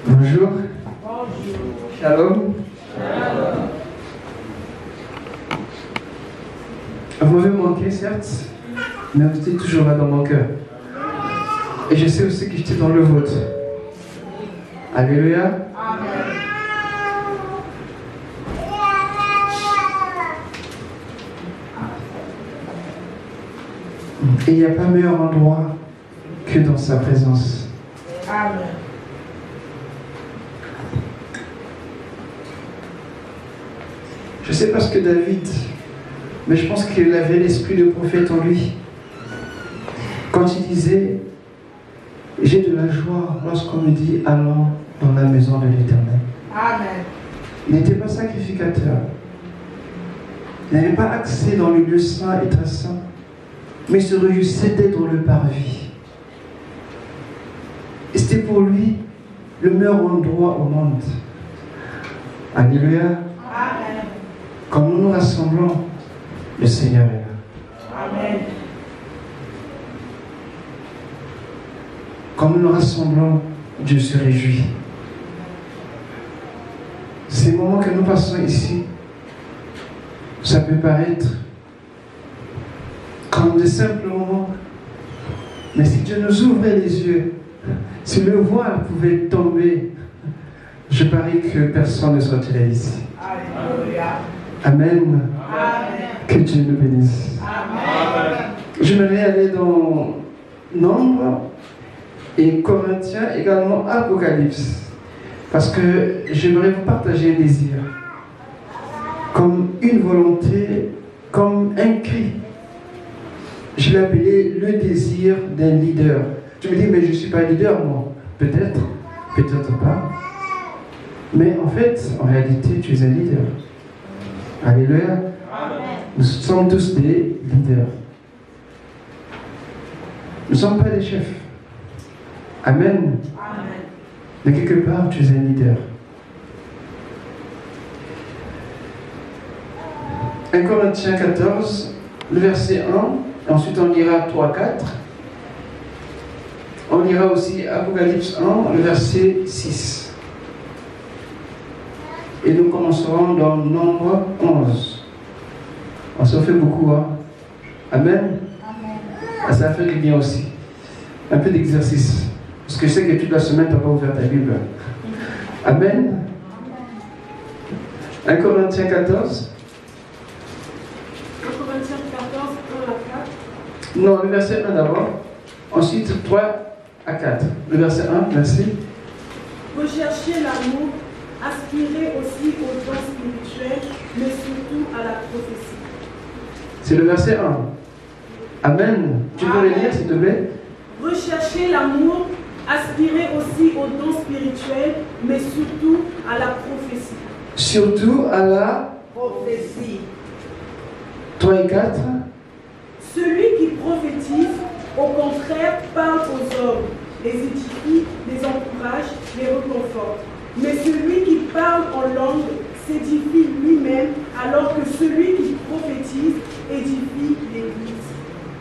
Bonjour. Bonjour. Shalom. Shalom. Vous m'avez manqué, certes, mais vous étiez toujours là dans mon cœur. Et je sais aussi que j'étais dans le vôtre. Alléluia. Amen. Et il n'y a pas meilleur endroit que dans sa présence. Amen. Je ne sais pas ce que David, mais je pense qu'il avait l'esprit de prophète en lui. Quand il disait, j'ai de la joie lorsqu'on me dit, allons dans la maison de l'Éternel. Amen. Il n'était pas sacrificateur. Il n'avait pas accès dans le lieu saint et très saint, mais il se réjouissait d'être le parvis. Et c'était pour lui le meilleur endroit au monde. Alléluia. Amen. Quand nous nous rassemblons, le Seigneur est là. Amen. Quand nous nous rassemblons, Dieu se réjouit. Ces moments que nous passons ici, ça peut paraître comme de simples moments, mais si Dieu nous ouvrait les yeux, si le voile pouvait tomber, je parie que personne ne sortirait ici. Alléluia. Amen. Amen. Que Dieu nous bénisse. Amen. Je vais aller dans Nombre et Corinthiens, également Apocalypse, parce que j'aimerais vous partager un désir, comme une volonté, comme un cri. Je l'ai appelé le désir d'un leader. Tu me dis, mais je ne suis pas leader, moi. Peut-être, peut-être pas. Mais en fait, en réalité, tu es un leader. Alléluia. Amen. Nous sommes tous des leaders. Nous ne sommes pas des chefs. Amen. Amen. Mais quelque part, tu es un leader. 1 Corinthiens 14, le verset 1, ensuite on lira 3, 4. On lira aussi Apocalypse 1, le verset 6. Et nous commencerons dans Nombre 11. On s'en fait beaucoup, hein? Amen. Ah, ça fait du bien aussi. Un peu d'exercice. Parce que je sais que toute la semaine, tu n'as pas ouvert ta Bible. Amen. 1 Corinthiens 14. 1 Corinthiens 14, 1 à 4. Non, le verset 1 d'abord. Ensuite, 3 à 4. Le verset 1, merci. Recherchez l'amour, aspirez aussi aux dons spirituels, mais surtout à la prophétie. C'est le verset 1. Amen. Tu peux le lire, s'il te plaît? Recherchez l'amour, aspirez aussi aux dons spirituels, mais surtout à la prophétie. Surtout à la Prophétie. 3 et 4. Celui qui prophétise, au contraire, parle aux hommes, les édifie, les encourage, les réconforte. Mais celui qui parle en langue s'édifie lui-même, alors que celui qui prophétise édifie l'Église.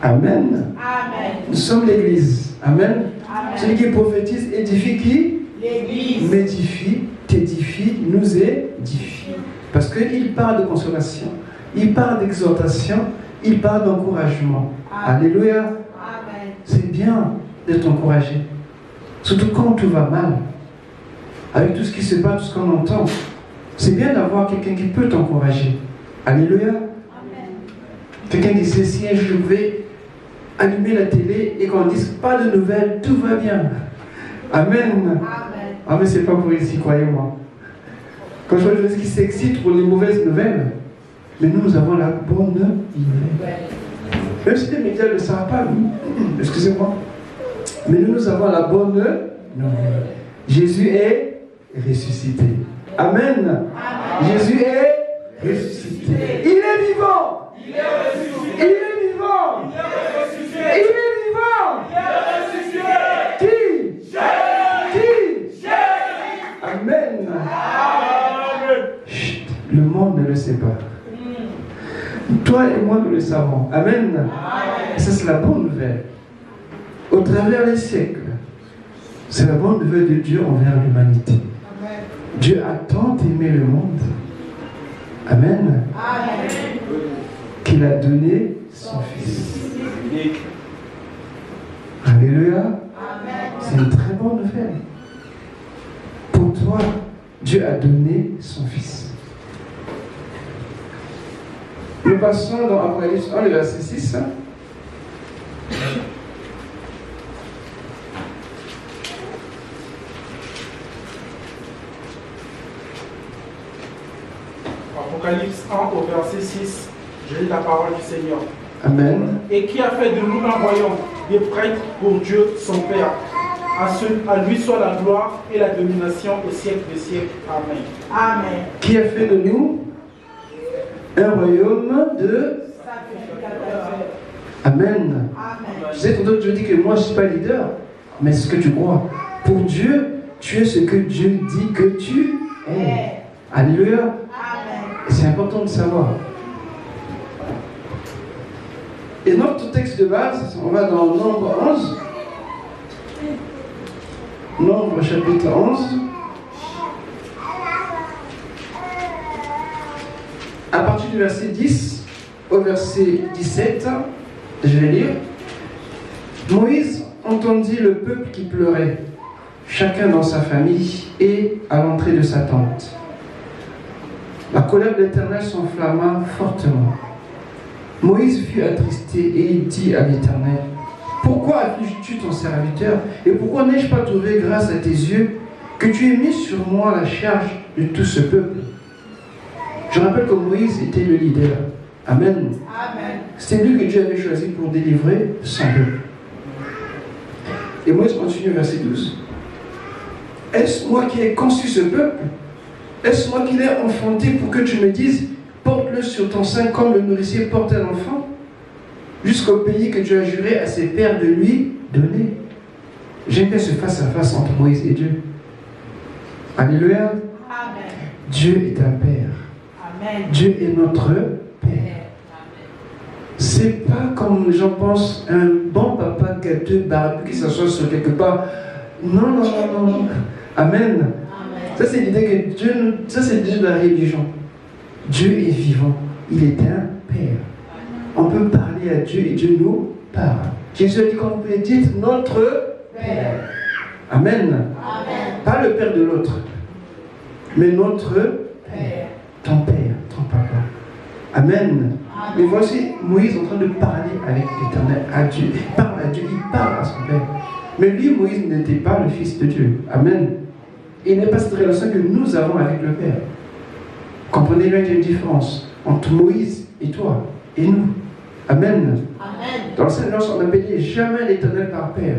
Amen. Amen. Nous sommes l'Église. Amen. Amen. Celui qui prophétise édifie qui? L'Église. M'édifie, t'édifie, nous édifie. Parce qu'il parle de consolation, il parle d'exhortation, il parle d'encouragement. Alléluia. Amen. C'est bien d'être encouragé. Surtout quand tout va mal. Avec tout ce qui se passe, tout ce qu'on entend. C'est bien d'avoir quelqu'un qui peut t'encourager. Alléluia. Amen. Quelqu'un disait, si un jour je vais allumer la télé et qu'on dise pas de nouvelles, tout va bien. Amen. Amen. Ah mais c'est pas pour ici, croyez-moi. Quand je vois des gens qui s'excitent pour les mauvaises nouvelles, mais nous avons la bonne nouvelle. Même si les médias ne le savent pas, excusez-moi, mais nous avons la bonne nouvelle. Jésus est ressuscité. Amen. Amen. Jésus est ressuscité. Il est vivant. Il est ressuscité. Il est vivant. Il est ressuscité. Il est vivant. Il est ressuscité. Qui? Jésus. Qui? Amen. Chut, le monde ne le sait pas. Toi et moi, nous le savons. Amen. Amen. Et ça, c'est la bonne nouvelle. Au travers des siècles, C'est la bonne nouvelle de Dieu envers l'humanité. Dieu a tant aimé le monde. Amen. Amen. Qu'il a donné son Fils. Alléluia. C'est une très bonne nouvelle. Pour toi, Dieu a donné son Fils. Nous passons dans Apocalypse 1, le verset 6. Apocalypse 1 au verset 6, je lis la parole du Seigneur. Amen. Et qui a fait de nous un royaume, des prêtres pour Dieu son Père. À lui soit la gloire et la domination au siècle des siècles. Amen. Amen. Qui a fait de nous un royaume de... Amen. Amen. Tu sais, tantôt je dis que moi je ne suis pas leader, mais c'est ce que tu crois. Pour Dieu, tu es ce que Dieu dit que tu es. Alléluia. Amen. C'est important de savoir. Et notre texte de base, on va dans Nombre 11. Nombre chapitre 11. À partir du verset 10 au verset 17, je vais lire. Moïse entendit le peuple qui pleurait, chacun dans sa famille et à l'entrée de sa tente. La colère de l'Éternel s'enflamma fortement. Moïse fut attristé et il dit à l'Éternel, « Pourquoi affliges-tu ton serviteur et pourquoi n'ai-je pas trouvé grâce à tes yeux que tu aies mis sur moi la charge de tout ce peuple ?» Je rappelle que Moïse était le leader. Amen. Amen. C'était lui que Dieu avait choisi pour délivrer son peuple. Et Moïse continue verset 12. « Est-ce moi qui ai conçu ce peuple? Est-ce moi qui l'ai enfanté pour que tu me dises, porte-le sur ton sein comme le nourricier porte un enfant, jusqu'au pays que tu as juré à ses pères de lui donner. » J'aime bien ce face-à-face entre Moïse et Dieu. Alléluia. Amen. Dieu est un Père. Amen. Dieu est notre Père. C'est pas comme les gens pensent, un bon papa qui a deux barbus qui s'assoit sur quelque part. Non, non, non, non. Amen. Ça, c'est l'idée que Dieu, ça, c'est l'idée de la religion. Dieu est vivant. Il est un Père. On peut parler à Dieu et Dieu nous parle. Jésus a dit qu'on peut dire notre Père. Amen. Amen. Pas le Père de l'autre, mais notre Père. Ton Père, ton Papa. Amen. Et voici Moïse en train de parler avec l'Éternel, à Dieu. Il parle à Dieu, il parle à son Père. Mais lui, Moïse, n'était pas le Fils de Dieu. Amen. Il n'est pas cette relation que nous avons avec le Père. Comprenez bien qu'il y a une différence entre Moïse et toi et nous. Amen. Amen. Dans le Saint-Lance, on n'appelait jamais l'Éternel par Père.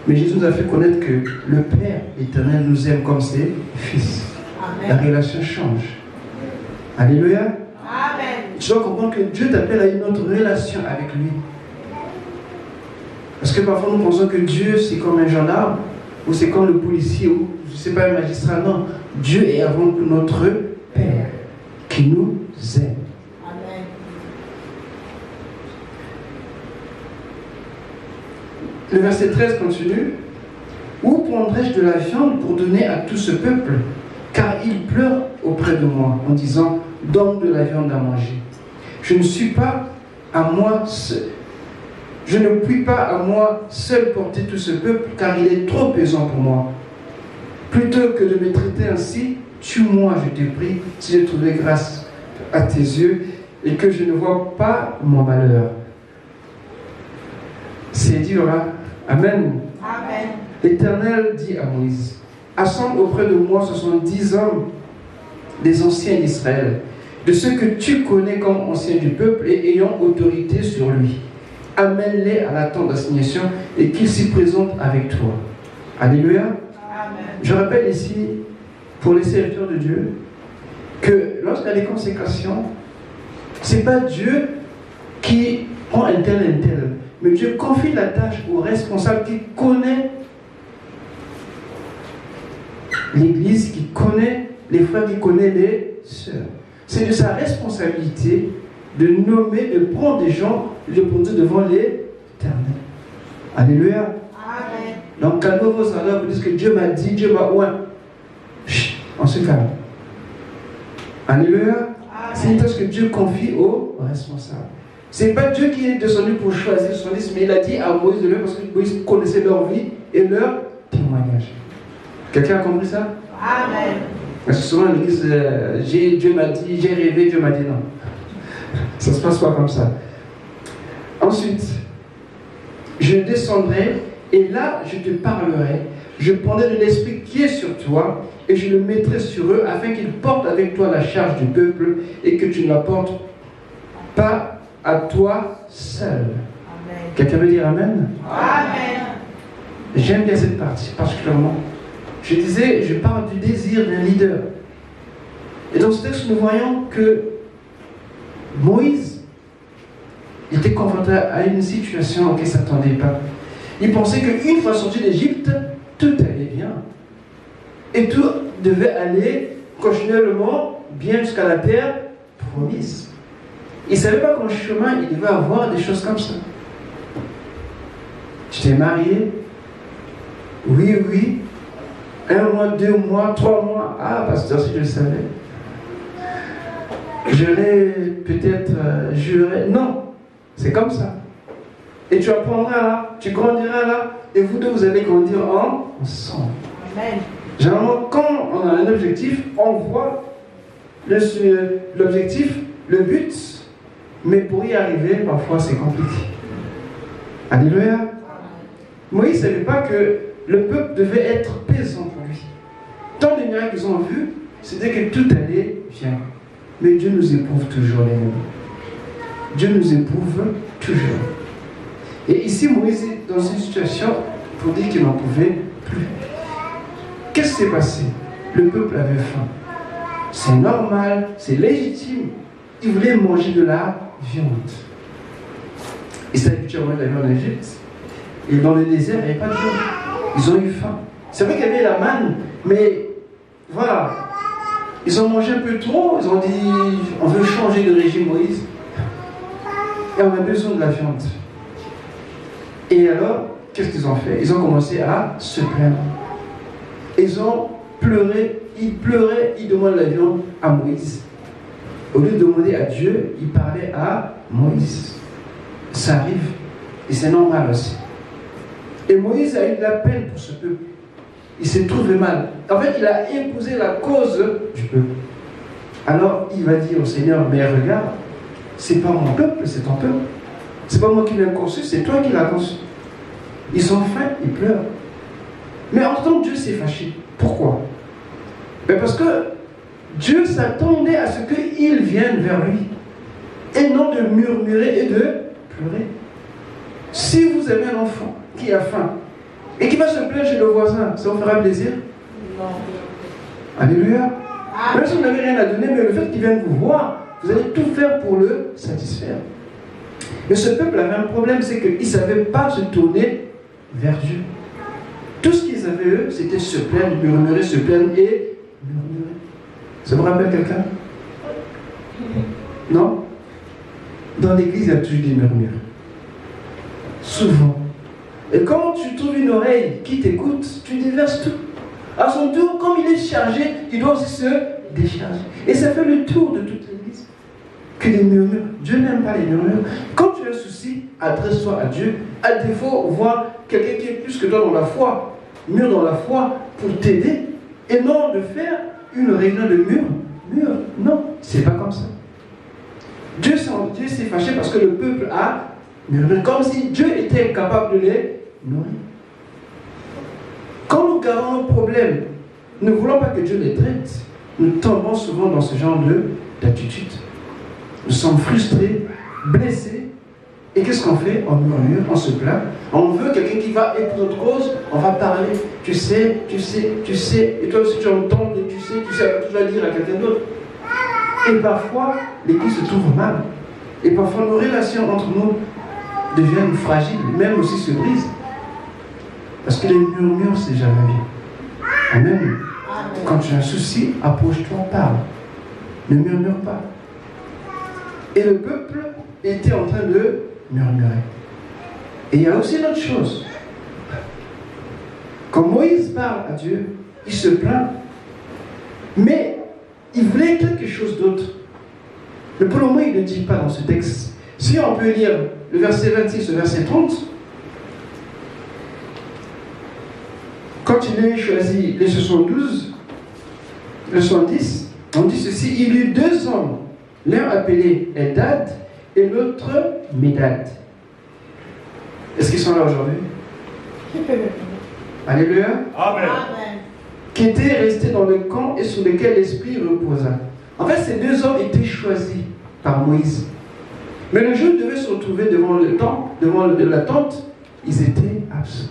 Mais Jésus nous a fait connaître que le Père éternel nous aime comme ses fils. Amen. La relation change. Alléluia. Amen. Tu dois comprendre que Dieu t'appelle à une autre relation avec lui. Parce que parfois nous pensons que Dieu c'est comme un gendarme, ou c'est comme le policier, ou je ne sais pas, un magistrat. Non, Dieu est avant tout notre Père, qui nous aime. Amen. Le verset 13 continue. Où prendrai-je de la viande pour donner à tout ce peuple? Car il pleure auprès de moi en disant, donne de la viande à manger. Je ne suis pas à moi seul. Je ne puis pas à moi seul porter tout ce peuple, car il est trop pesant pour moi. Plutôt que de me traiter ainsi, tue-moi, je te prie, si j'ai trouvé grâce à tes yeux et que je ne vois pas mon malheur. C'est dur, hein? Amen. Amen. L'Éternel dit à Moïse, assemble auprès de moi 70 hommes des anciens d'Israël, de ceux que tu connais comme anciens du peuple et ayant autorité sur lui. Amène-les à la tente d'assignation et qu'ils s'y présentent avec toi. Alléluia. Amen. Je rappelle ici, pour les serviteurs de Dieu, que lorsqu'il y a des consécrations, ce n'est pas Dieu qui prend un tel, mais Dieu confie la tâche au responsable qui connaît l'Église, qui connaît les frères, qui connaît les sœurs. C'est de sa responsabilité de nommer, de prendre des gens, de les poser devant l'Éternel. Alléluia. Amen. Donc, calmez vos ardeurs, vous dites que Dieu m'a dit, Dieu m'a ouin. On se calme. Alléluia. C'est une tâche que Dieu confie aux responsables. Ce n'est pas Dieu qui est descendu pour choisir son liste, mais il a dit à Moïse de le faire parce que Moïse connaissait leur vie et leur témoignage. Quelqu'un a compris ça? Amen. Parce que souvent l'église, Dieu m'a dit, j'ai rêvé, Dieu m'a dit non. Ça ne se passe pas comme ça. Ensuite, je descendrai et là je te parlerai. Je prendrai de l'esprit qui est sur toi et je le mettrai sur eux afin qu'ils portent avec toi la charge du peuple et que tu ne la portes pas à toi seul. Amen. Quelqu'un veut dire Amen? Amen. J'aime bien cette partie particulièrement. Je disais, je parle du désir d'un leader. Et dans ce texte, nous voyons que Moïse était confronté à une situation auquel il ne s'attendait pas. Il pensait qu'une fois sorti d'Égypte, tout allait bien. Et tout devait aller continuellement bien jusqu'à la terre promise. Il ne savait pas qu'en chemin, il devait avoir des choses comme ça. Tu t'es marié? Oui, oui. 1 mois, 2 mois, 3 mois. Ah, pasteur, si je le savais. J'aurais peut-être juré. Non, c'est comme ça. Et tu apprendras là, tu grandiras là, et vous deux, vous allez grandir ensemble. Amen. Généralement, quand on a un objectif, on voit l'objectif, le but, mais pour y arriver, parfois c'est compliqué. Alléluia. Moïse ne savait pas que le peuple devait être pesant pour lui. Tant de miracles qu'ils ont vus, c'était que tout allait bien. Mais Dieu nous éprouve toujours, les amis. Dieu nous éprouve toujours. Et ici, Moïse est dans une situation pour dire qu'il n'en pouvait plus. Qu'est-ce qui s'est passé? Le peuple avait faim. C'est normal, c'est légitime. Il voulait manger de la viande. Ils s'est habitué à manger de la viande en Égypte. Et dans le désert, il n'y avait pas de viande. Ils ont eu faim. C'est vrai qu'il y avait la manne, mais voilà. Ils ont mangé un peu trop. Ils ont dit, on veut changer de régime, Moïse. Et on a besoin de la viande. Et alors, qu'est-ce qu'ils ont fait? Ils ont commencé à se plaindre. Ils ont pleuré, ils pleuraient, ils demandaient la viande à Moïse. Au lieu de demander à Dieu, ils parlaient à Moïse. Ça arrive, et c'est normal aussi. Et Moïse a eu de la peine pour ce peuple. Il s'est trouvé mal. En fait, il a imposé la cause du peuple. Alors, il va dire au Seigneur, mais regarde, c'est pas mon peuple, c'est ton peuple. C'est pas moi qui l'ai conçu, c'est toi qui l'as conçu. Ils sont faim, ils pleurent. Mais en temps, Dieu s'est fâché. Pourquoi? Mais parce que Dieu s'attendait à ce qu'ils viennent vers lui. Et non de murmurer et de pleurer. Si vous avez un enfant qui a faim et qui va se plaindre chez le voisin, ça vous fera plaisir? Non. Alléluia. Même si vous n'avez rien à donner, mais le fait qu'il vienne vous voir, vous allez tout faire pour le satisfaire. Mais ce peuple avait un problème, c'est qu'ils ne savaient pas se tourner vers Dieu. Tout ce qu'ils avaient, eux, c'était se plaindre, murmurer, se plaindre et murmurer. Ça vous rappelle quelqu'un? Non? Dans l'église, il y a toujours des murmures. Souvent. Et quand tu trouves une oreille qui t'écoute, tu déverses tout. À son tour, comme il est chargé, il doit aussi se décharger. Et ça fait le tour de toute l'église. Que les murmures. Dieu n'aime pas les murmures. Quand tu as un souci, adresse-toi à Dieu. À défaut, voir quelqu'un qui est plus que toi dans la foi, mûr dans la foi, pour t'aider. Et non de faire une réunion de mur. Non, c'est pas comme ça. Dieu s'est fâché parce que le peuple a murmuré, comme si Dieu était incapable de les nourrir. Quand nous gardons nos problèmes, nous ne voulons pas que Dieu les traite. Nous tombons souvent dans ce genre d'attitude. Nous sommes frustrés, blessés. Et qu'est-ce qu'on fait? On murmure, on se plaint. On veut quelqu'un qui va épouser notre cause. On va parler. Tu sais. Et toi aussi tu entends, tu sais, tu vas dire à quelqu'un d'autre. Et parfois, l'église se trouve mal. Et parfois, nos relations entre nous deviennent fragiles, même aussi se brisent. Parce que les murmures, c'est jamais bien. Amen. Quand tu as un souci, approche-toi, parle. Ne murmure pas. Et le peuple était en train de murmurer. Et il y a aussi une autre chose. Quand Moïse parle à Dieu, il se plaint. Mais il voulait quelque chose d'autre. Mais pour le moment, il ne dit pas dans ce texte. Si on peut lire le verset 26 au verset 30, quand il a choisi les 72, le 70, on dit ceci, il eut 2 hommes, l'un appelé Eldad et l'autre Médad. Est-ce qu'ils sont là aujourd'hui? Alléluia. Amen. Qui étaient restés dans le camp et sur lequel l'Esprit reposa. En fait, ces 2 hommes étaient choisis par Moïse. Mais le jour où ils devaient se retrouver devant la tente, ils étaient absents.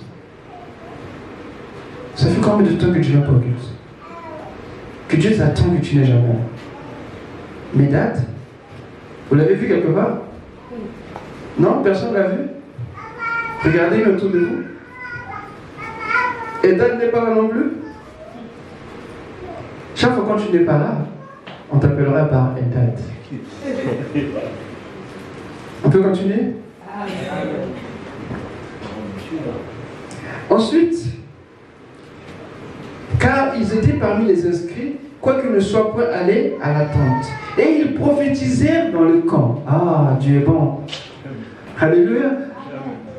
Ça fait combien de temps que tu viens pour quelque chose? Que Dieu t'attend que tu n'es jamais là. Médad, vous l'avez vu quelque part? Non, personne ne l'a vu? Regardez autour de vous. Eldad n'est pas là non plus? Chaque fois quand tu n'es pas là, on t'appellera par Eldad. On peut continuer? Ensuite, car ils étaient parmi les inscrits, quoique ne soient point allés à la tente. Et ils prophétisèrent dans le camp. Ah, Dieu est bon. Alléluia.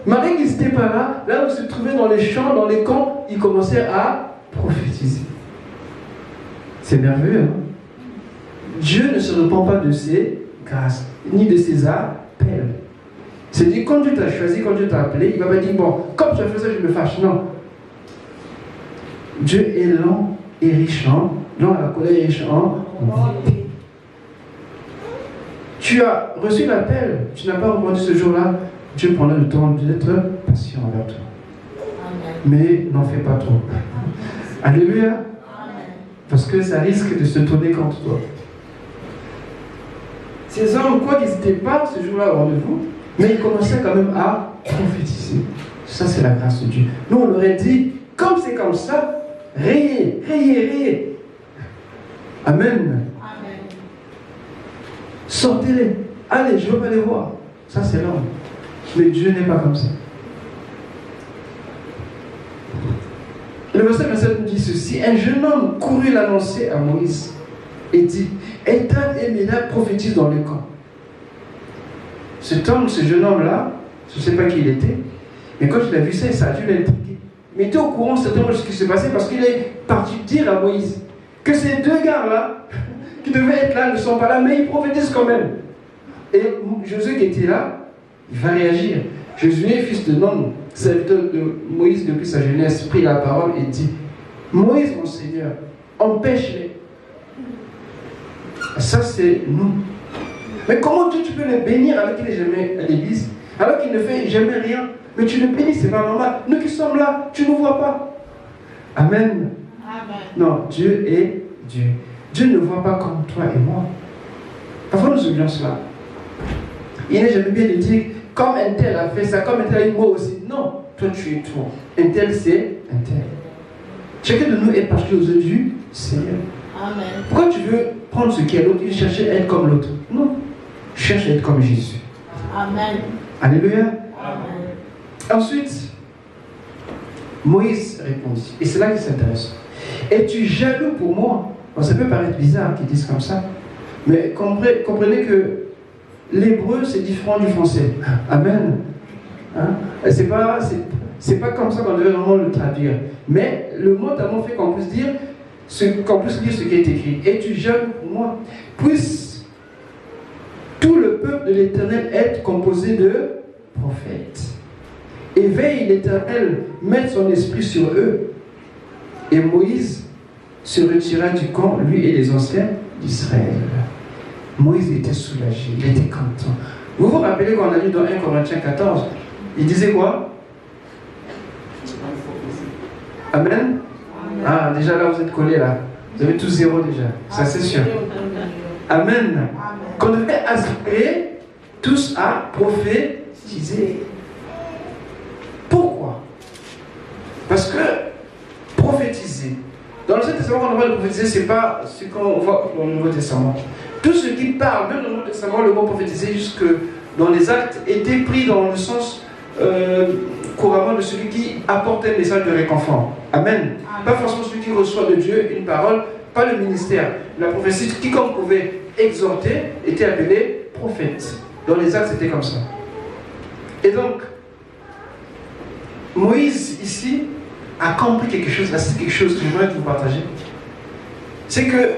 Malgré qu'ils n'étaient pas là, là où ils se trouvaient dans les champs, dans les camps, ils commençaient à prophétiser. C'est merveilleux, hein? Dieu ne se repent pas de ses grâces, ni de ses appels. C'est-à-dire, quand Dieu t'a choisi, quand Dieu t'a appelé, il ne va pas dire, bon, comme tu as fait ça, je me fâche. Non. Dieu est lent et riche en, lent à la colère et riche en. Tu as reçu l'appel, tu n'as pas répondu ce jour-là, Dieu prendra le temps d'être patient avec toi. Amen. Mais n'en fais pas trop. Alléluia. Amen. Parce que ça risque de se tourner contre toi. Ces hommes, quoi qu'ils n'étaient pas ce jour-là au rendez-vous, mais ils commençaient quand même à prophétiser. Ça, c'est la grâce de Dieu. Nous, on aurait dit, comme c'est comme ça, rayez, rayez, rayez. Amen. Amen. Sortez-les. Allez, je ne veux pas les voir. Ça, c'est l'homme. Mais Dieu n'est pas comme ça. Le verset 27 nous dit ceci. Un jeune homme courut l'annoncer à Moïse et dit, Eldad et Médad prophétisent dans le camp. Cet homme, ce jeune homme-là, je ne sais pas qui il était, mais quand il a vu ça, ça a dû l'intriguer. Mais il était au courant certainement de ce qui s'est passé parce qu'il est parti dire à Moïse que ces 2 gars-là, qui devaient être là, ne sont pas là, mais ils prophétisent quand même. Et Josué qui était là, il va réagir. Josué, fils de Nun, serviteur de Moïse depuis sa jeunesse, prit la parole et dit, Moïse, mon Seigneur, empêche-les. Ça, c'est nous. Mais comment tu peux le bénir alors qu'il n'est jamais à l'église, alors qu'il ne fait jamais rien? Mais tu le bénis, c'est pas normal. Nous qui sommes là, tu ne nous vois pas. Amen. Amen. Non, Dieu est Dieu. Dieu ne voit pas comme toi et moi. Parfois nous oublions cela. Il n'est jamais bien de dire, comme un tel a fait ça, comme un tel a eu moi aussi. Non, toi tu es toi. Un tel c'est un tel. Chacun de nous est particulier aux yeux du Seigneur. Amen. Pourquoi tu veux prendre ce qui est l'autre et chercher à être comme l'autre? Non. Cherche à être comme Jésus. Amen. Alléluia. Amen. Ensuite, Moïse répondit. Et c'est là qu'il s'intéresse. Es-tu jaloux pour moi? Bon, ça peut paraître bizarre qu'ils disent comme ça. Mais comprenez que l'hébreu c'est différent du français. Amen. Hein? C'est pas comme ça qu'on devait vraiment le traduire. Mais le mot tellement fait qu'on puisse dire qu'on puisse lire ce qui est écrit. Es-tu jaloux pour moi? Puisse tout le peuple de l'Éternel être composé de prophètes. Et veille l'Éternel mettre son esprit sur eux. Et Moïse se retira du camp, lui et les anciens d'Israël. Moïse était soulagé, il était content. Vous vous rappelez qu'on a lu dans 1 Corinthiens 14, il disait quoi? Amen. Ah, déjà là vous êtes collés là. Vous avez tous 0 déjà, ça c'est sûr. Amen. Qu'on devait aspirer tous à prophétiser. Pourquoi? Parce que prophétiser, dans l'Ancien Testament, quand on parle de prophétiser, ce n'est pas ce qu'on voit dans le Nouveau Testament. Tout ce qui parle, même dans le Nouveau Testament, le mot prophétiser, jusque dans les actes, était pris dans le sens couramment de celui qui apporte un message de réconfort. Amen. Pas forcément celui qui reçoit de Dieu une parole, pas le ministère. La prophétie, quiconque pouvait exhorter était appelé prophète. Dans les actes, c'était comme ça. Et donc, Moïse, ici, a compris quelque chose. Là, c'est quelque chose que j'aimerais vous partager. C'est que,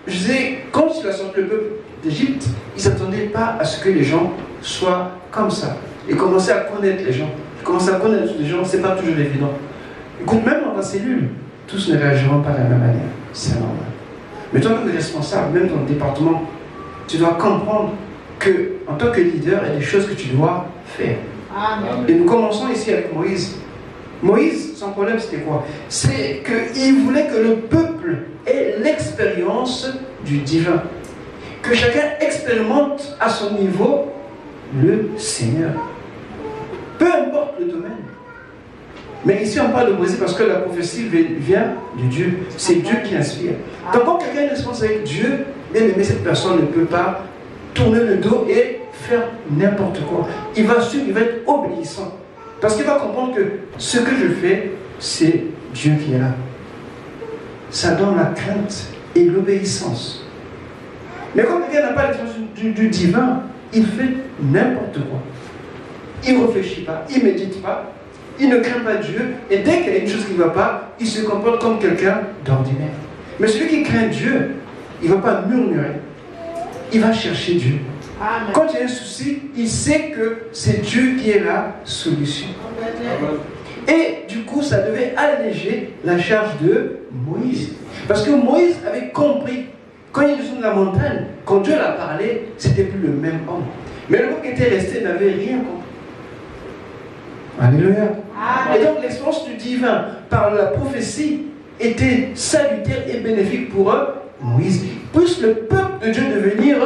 je disais, quand il a sorti le peuple d'Égypte, ils ne s'attendaient pas à ce que les gens soient comme ça. Ils commençaient à connaître les gens. Ils commençaient à connaître les gens, ce n'est pas toujours évident. Écoute, même dans ta cellule, tous ne réagiront pas de la même manière. C'est normal. Mais toi, comme responsable, même dans le département, tu dois comprendre que, en tant que leader, il y a des choses que tu dois faire. Amen. Et nous commençons ici avec Moïse. Moïse, son problème, c'était quoi? C'est qu'il voulait que le peuple ait l'expérience du divin. Que chacun expérimente à son niveau le Seigneur. Peu importe le domaine. Mais ici, on parle de Moïse parce que la prophétie vient de Dieu. C'est Dieu qui inspire. Donc, quand quelqu'un a une expérience avec Dieu, bien aimé, cette personne ne peut pas tourner le dos et faire n'importe quoi. Il va suivre, il va être obéissant. Parce qu'il va comprendre que ce que je fais, c'est Dieu qui est là. Ça donne la crainte et l'obéissance. Mais quand quelqu'un n'a pas l'expérience du divin, il fait n'importe quoi. Il ne réfléchit pas, il ne médite pas, il ne craint pas Dieu, et dès qu'il y a une chose qui ne va pas, il se comporte comme quelqu'un d'ordinaire. Mais celui qui craint Dieu, il ne va pas murmurer, il va chercher Dieu. Amen. Quand il y a un souci, il sait que c'est Dieu qui est la solution. Amen. Et du coup, ça devait alléger la charge de Moïse. Parce que Moïs avait compris, quand il est descendu de la montagne, quand Dieu l'a parlé, c'était plus le même homme. Mais le homme qui était resté n'avait rien compris. Alléluia. Amen. Et donc l'expérience du divin par la prophétie était salutaire et bénéfique pour Moïse. Puisse le peuple de Dieu devenir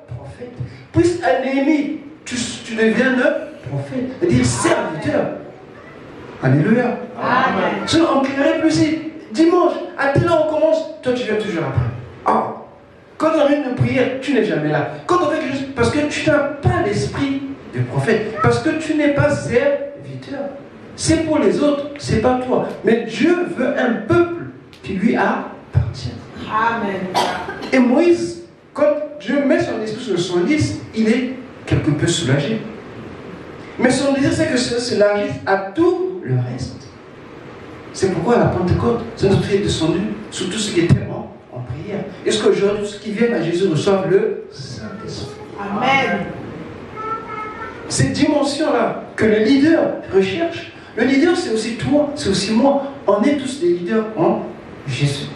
prophète. Puisse à Néhémie, tu deviennes prophète, c'est-à-dire serviteur. Alléluia. Amen. Sinon, on ne crierait plus ici. Dimanche, à telle heure on commence, toi tu viens toujours après. Oh. Quand on a une prière, tu n'es jamais là. Quand on fait quelque chose, parce que tu n'as pas l'esprit de prophète, parce que tu n'es pas serviteur. C'est pour les autres, c'est pas toi. Mais Dieu veut un peuple qui lui appartient. Amen. Et Moïse, quand Dieu met son esprit sur le 110, il est quelque peu soulagé. Mais son désir, c'est que ça s'élargisse à tout le reste. C'est pourquoi à la Pentecôte, Saint-Esprit est descendu sur tous ceux qui étaient en prière. Est-ce qu'aujourd'hui, ceux qui viennent à Jésus reçoivent le Saint-Esprit? Amen. Cette dimension-là que le leader recherche, le leader c'est aussi toi, c'est aussi moi. On est tous des leaders en Jésus.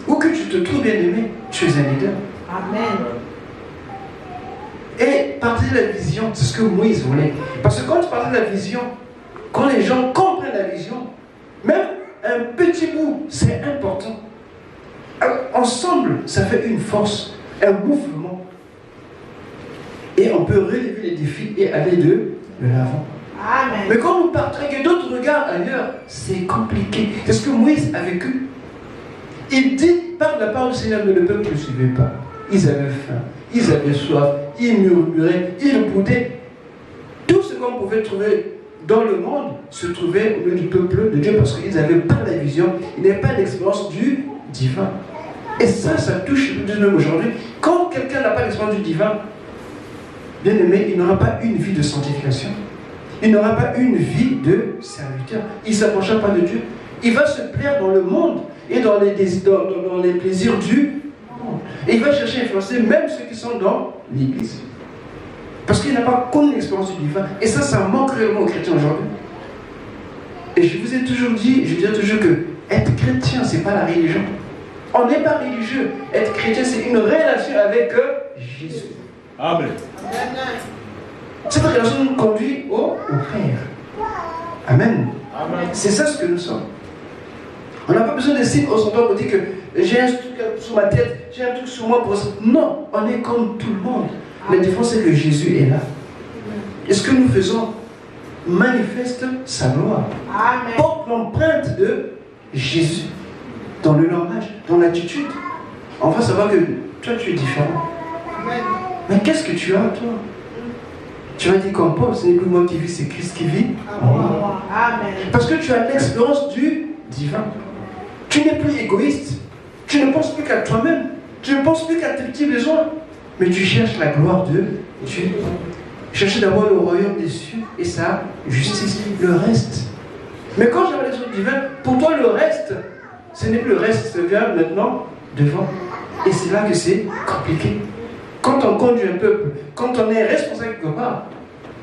Où que tu te trouves bien aimé, tu es un leader. Amen. Et partager la vision, c'est ce que Moïse voulait. Parce que quand tu partages la vision, quand les gens comprennent la vision, même un petit bout, c'est important. Alors, ensemble, ça fait une force, un mouvement. Et on peut relever les défis et aller de l'avant. Amen. Mais quand nous partons et que d'autres regardent ailleurs, c'est compliqué. C'est ce que Moïse a vécu. Il dit par la parole du Seigneur, mais le peuple ne suivait pas. Ils avaient faim, ils avaient soif, ils murmuraient, ils boudaient. Tout ce qu'on pouvait trouver dans le monde se trouvait au milieu du peuple de Dieu parce qu'ils n'avaient pas la vision, ils n'avaient pas l'expérience du divin. Et ça touche nous aujourd'hui. Quand quelqu'un n'a pas l'expérience du divin, bien aimé, il n'aura pas une vie de sanctification. Il n'aura pas une vie de serviteur. Il ne s'approchera pas de Dieu. Il va se plaire dans le monde et dans les plaisirs du monde. Et il va chercher à influencer même ceux qui sont dans l'église. Parce qu'il n'a pas connu l'expérience du divin. Et ça manque réellement aux chrétiens aujourd'hui. Et je vous ai toujours dit, je dis toujours que être chrétien, ce n'est pas la religion. On n'est pas religieux. Être chrétien, c'est une relation avec Jésus. Amen. Cette relation nous conduit au Père. Amen. Amen. C'est ça ce que nous sommes. On n'a pas besoin de signes au centre pour dire que j'ai un truc sur ma tête, j'ai un truc sur moi pour ça. Non, on est comme tout le monde. La différence c'est que Jésus est là. Et ce que nous faisons manifeste sa gloire. Amen. Porte l'empreinte de Jésus dans le langage, dans l'attitude. On va savoir que toi tu es différent. Amen. Mais qu'est-ce que tu as toi? Tu vas dire comme Paul, ce n'est plus moi qui vis, c'est Christ qui vit. Amen. Parce que tu as l'expérience du divin. Tu n'es plus égoïste. Tu ne penses plus qu'à toi-même. Tu ne penses plus qu'à tes petits besoins. Mais tu cherches la gloire de Dieu. Cherchez d'abord le royaume des cieux et sa justice. Le reste. Mais quand j'ai l'expérience du divin, pour toi le reste, ce n'est plus le reste, ça vient maintenant devant. Et c'est là que c'est compliqué. Quand on conduit un peuple, quand on est responsable quelque part,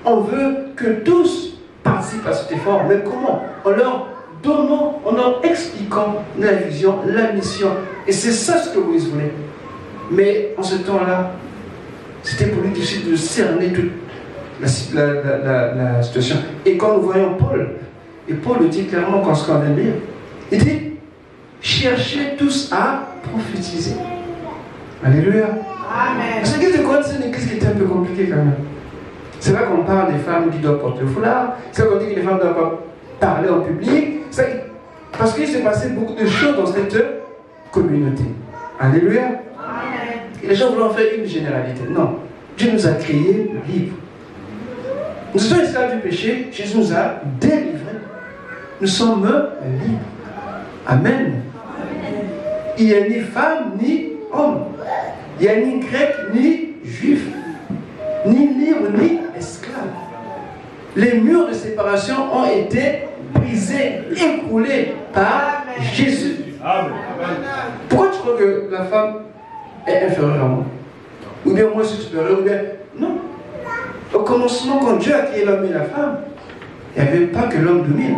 on veut que tous participent à cet effort. Mais comment? En leur donnant, en leur expliquant la vision, la mission. Et c'est ça ce que Moïse voulait. Mais en ce temps-là, c'était pour lui difficile de cerner toute la situation. Et quand nous voyons Paul, et Paul le dit clairement quand on vient de lire, il dit, cherchez tous à prophétiser. Alléluia. Amen. Parce que l'église de Corinthe, c'est une église qui était un peu compliquée quand même. C'est là qu'on parle des femmes qui doivent porter le foulard, c'est là qu'on dit que les femmes ne doivent pas parler en public. Parce qu'il s'est passé beaucoup de choses dans cette communauté. Alléluia. Amen. Et les gens voulaient en faire une généralité. Non. Dieu nous a créés libres. Nous sommes esclaves du péché, Jésus nous a délivrés. Nous sommes libres. Amen. Il n'y a ni femme ni homme. Il n'y a ni grec ni juif. Ni libre ni esclave. Les murs de séparation ont été brisés, écroulés par Jésus. Amen. Pourquoi tu crois que la femme est inférieure à moi? Ou bien moi je suis supérieur? Ou bien... Non. Au commencement, quand Dieu a créé l'homme et la femme, il n'y avait pas que l'homme domine.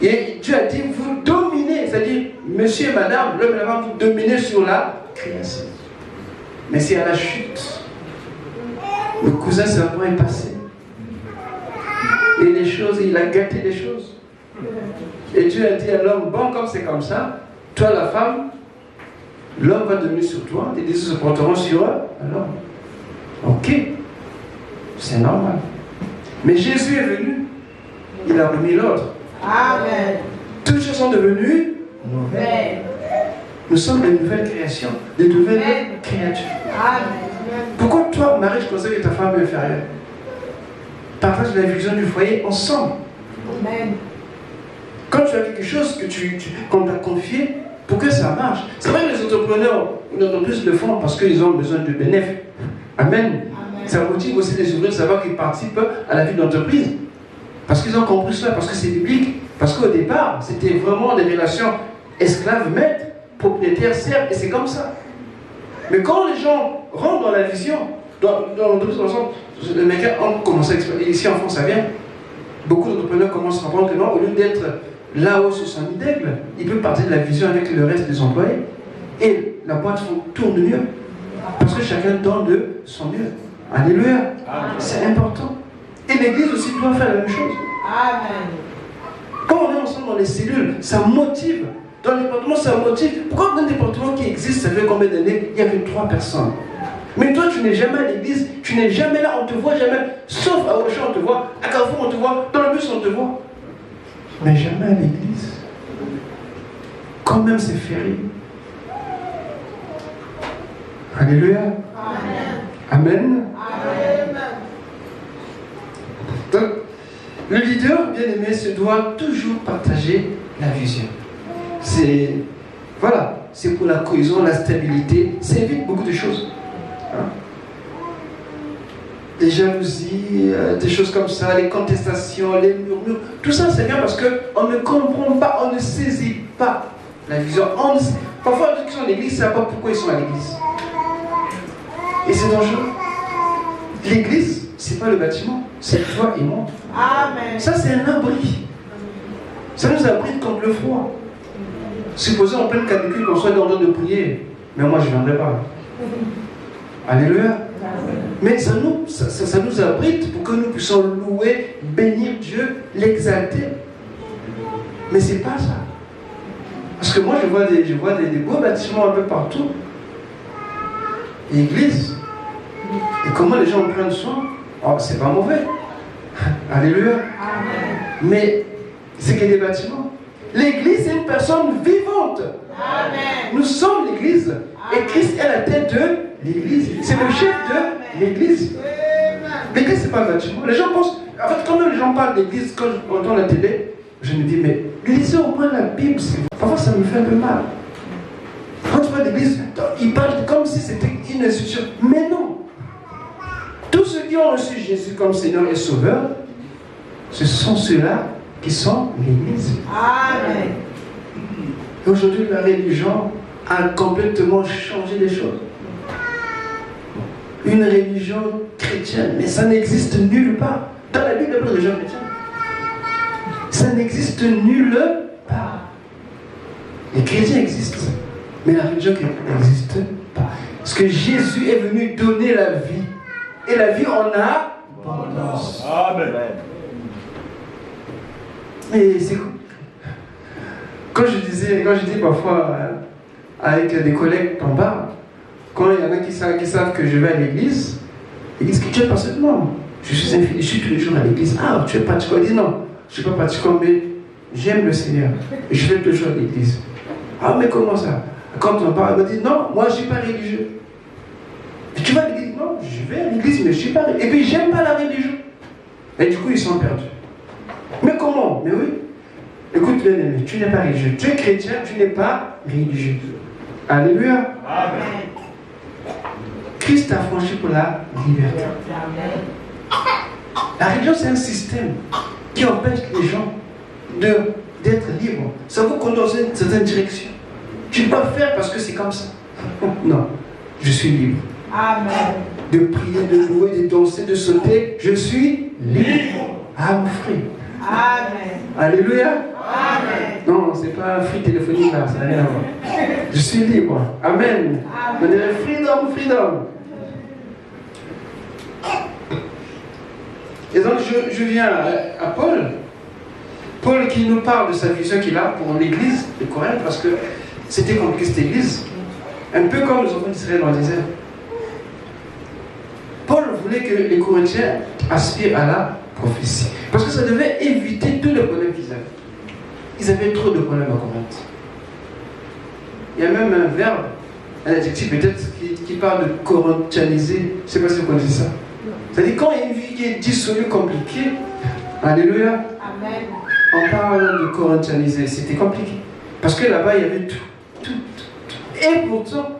Et Dieu a dit, vous dominez, c'est-à-dire, monsieur et madame, l'homme et la femme, vous dominez sur la création. Mais c'est à la chute. Le cousin serpent est passé. Et les choses, il a gâté les choses. Et Dieu a dit à l'homme, bon, comme c'est comme ça, toi la femme, l'homme va devenir sur toi, tes désirs se porteront sur l'homme. Ok, c'est normal. Mais Jésus est venu, il a remis l'ordre. Amen. Toutes choses sont devenues nouvelles. Nous sommes des nouvelles créations, des nouvelles créatures. Amen. Pourquoi toi, Marie, je considère que ta femme est inférieure? Partage la vision du foyer ensemble. Amen. Quand tu as quelque chose qu'on t'a confié, pour que ça marche. C'est vrai que les entrepreneurs, une entreprise le font parce qu'ils ont besoin de bénéfices. Amen. Amen. Ça motive aussi les ouvriers de savoir qu'ils participent à la vie de l'entreprise. Parce qu'ils ont compris cela, parce que c'est biblique. Parce qu'au départ, c'était vraiment des relations esclaves-maîtres, propriétaires-serfs, et c'est comme ça. Mais quand les gens rentrent dans la vision, dans l'entreprise, les mecs ont commencé à exploiter. Ici en France, ça vient. Beaucoup d'entrepreneurs commencent à comprendre que non, au lieu d'être là-haut sur son nid d'aigle, il peut partir de la vision avec le reste des employés. Et la boîte tourne mieux. Parce que chacun donne de son mieux. Alléluia. C'est important. Et l'église aussi doit faire la même chose. Amen. Quand on est ensemble dans les cellules, ça motive. Dans le département, ça motive. Pourquoi dans un département qui existe, ça fait combien d'années, il n'y a que 3 personnes? Mais toi, tu n'es jamais à l'église, tu n'es jamais là, on ne te voit jamais. Sauf à Auchan, on te voit, à Carrefour, on te voit, dans le bus, on te voit. Mais jamais à l'église. Quand même, c'est férié. Alléluia. Amen. Amen. Amen. Donc, le leader, bien aimé, se doit toujours partager la vision. C'est pour la cohésion, la stabilité, ça évite beaucoup de choses. Des jalousies, des choses comme ça, les contestations, les murmures, tout ça c'est bien parce qu'on ne comprend pas, on ne saisit pas la vision. Parfois, ceux qui sont à l'église ne savent pas pourquoi ils sont à l'église. Et c'est dangereux. L'église, c'est pas le bâtiment, c'est toi et moi. Amen. Ça, c'est un abri. Ça nous abrite contre le froid. Supposons en pleine canicule qu'on soit dans le temps de prier, mais moi je ne viendrai pas. Alléluia. Mais ça nous abrite pour que nous puissions louer, bénir Dieu, l'exalter. Mais c'est pas ça. Parce que moi je vois des beaux bâtiments un peu partout. L'église. Et comment les gens prennent soin? Oh, c'est pas mauvais. Alléluia. Amen. Mais c'est que des bâtiments. L'église est une personne vivante. Amen. Nous sommes l'église. Amen. Et Christ est la tête de l'église. C'est le chef de l'église. L'église, c'est pas un bâtiment. Les gens pensent. En fait, quand les gens parlent d'église, quand je entends la télé, je me dis, mais lisez au moins la Bible. Parfois, ça me fait un peu mal. Quand tu parles d'église, ils parlent comme si c'était une institution. Mais non. Tous ceux qui ont reçu Jésus comme Seigneur et Sauveur, ce sont ceux-là qui sont l'église. Amen. Et aujourd'hui, la religion a complètement changé les choses. Une religion chrétienne, mais ça n'existe nulle part. Dans la Bible, il y a pas de religion chrétienne. Ça n'existe nulle part. Les chrétiens existent, mais la religion chrétienne n'existe pas. Parce que Jésus est venu donner la vie. Et la vie en a abondance. Amen. Et c'est cool. Quand je dis parfois avec des collègues en bas, quand il y en a qui savent que je vais à l'église, ils disent que tu es pas seulement. Je suis tous les jours à l'église. Ah, tu es pratiquant. Ils disent non, je ne suis pas pratiquant, mais j'aime le Seigneur. Et je vais toujours à l'église. Ah, mais comment ça? Quand on parle, ils me disent non, moi je ne suis pas religieux. Et tu vas à l'église? Non, je vais à l'église, mais je ne suis pas religieux. Et puis j'aime pas la religion. Et du coup, ils sont perdus. Mais comment? Mais oui. Écoute, bien aimé, tu n'es pas religieux. Tu es chrétien, tu n'es pas religieux. Alléluia. Amen. Christ a franchi pour la liberté. La religion, c'est un système qui empêche les gens d'être libres. Ça vous conduit dans une certaine direction. Tu ne peux pas faire parce que c'est comme ça. Non, je suis libre. Amen. De prier, de louer, de danser, de sauter, je suis libre. Ah, mon frère. Amen. Alléluia. Amen. Non, c'est pas un free téléphonique là, ça n'a rien à voir. Je suis libre. Amen. On dirait freedom, freedom. Et donc je viens à Paul. Paul qui nous parle de sa vision qu'il a pour l'église de Corinthe, parce que c'était compliqué cette église. Un peu comme les enfants d'Israël dans le désert. Paul voulait que les Corinthiens aspirent à la prophétie. Parce que ça devait éviter tous les problèmes qu'ils avaient. Ils avaient trop de problèmes à Corinthe. Il y a même un verbe, un adjectif peut-être, qui parle de corinthianiser. Je ne sais pas si vous connaissez ça. C'est-à-dire quand il y a une vie qui est dissolue, compliquée, alléluia, Amen. on parle de corinthianiser. C'était compliqué. Parce que là-bas, il y avait tout. Et pourtant,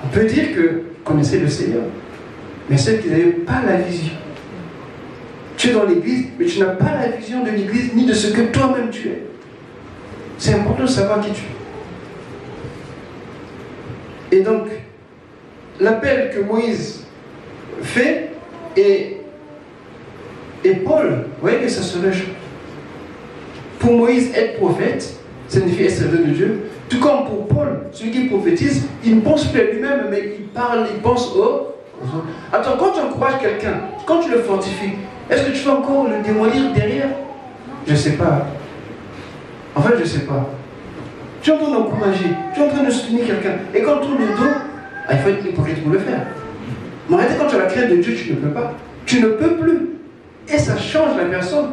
on peut dire qu'ils connaissaient le Seigneur. Mais ceux qui n'avaient pas la vision. Tu es dans l'église, mais tu n'as pas la vision de l'église ni de ce que toi-même tu es. C'est important de savoir qui tu es. Et donc, l'appel que Moïse fait, et Paul, vous voyez que ça se lâche. Pour Moïse, être prophète, signifie être serviteur de Dieu. Tout comme pour Paul, celui qui prophétise, il ne pense plus à lui-même, mais il parle, il pense aux autres. Attends, quand tu encourages quelqu'un, quand tu le fortifies, est-ce que tu vas encore le démolir derrière? Je ne sais pas. En fait, je ne sais pas. Tu es en train d'encourager, tu es en train de soutenir quelqu'un. Et quand tu tournes le dos, il faut être hypocrite pour le faire. Mais en réalité, quand tu as la crainte de Dieu, tu ne peux pas. Tu ne peux plus. Et ça change la personne.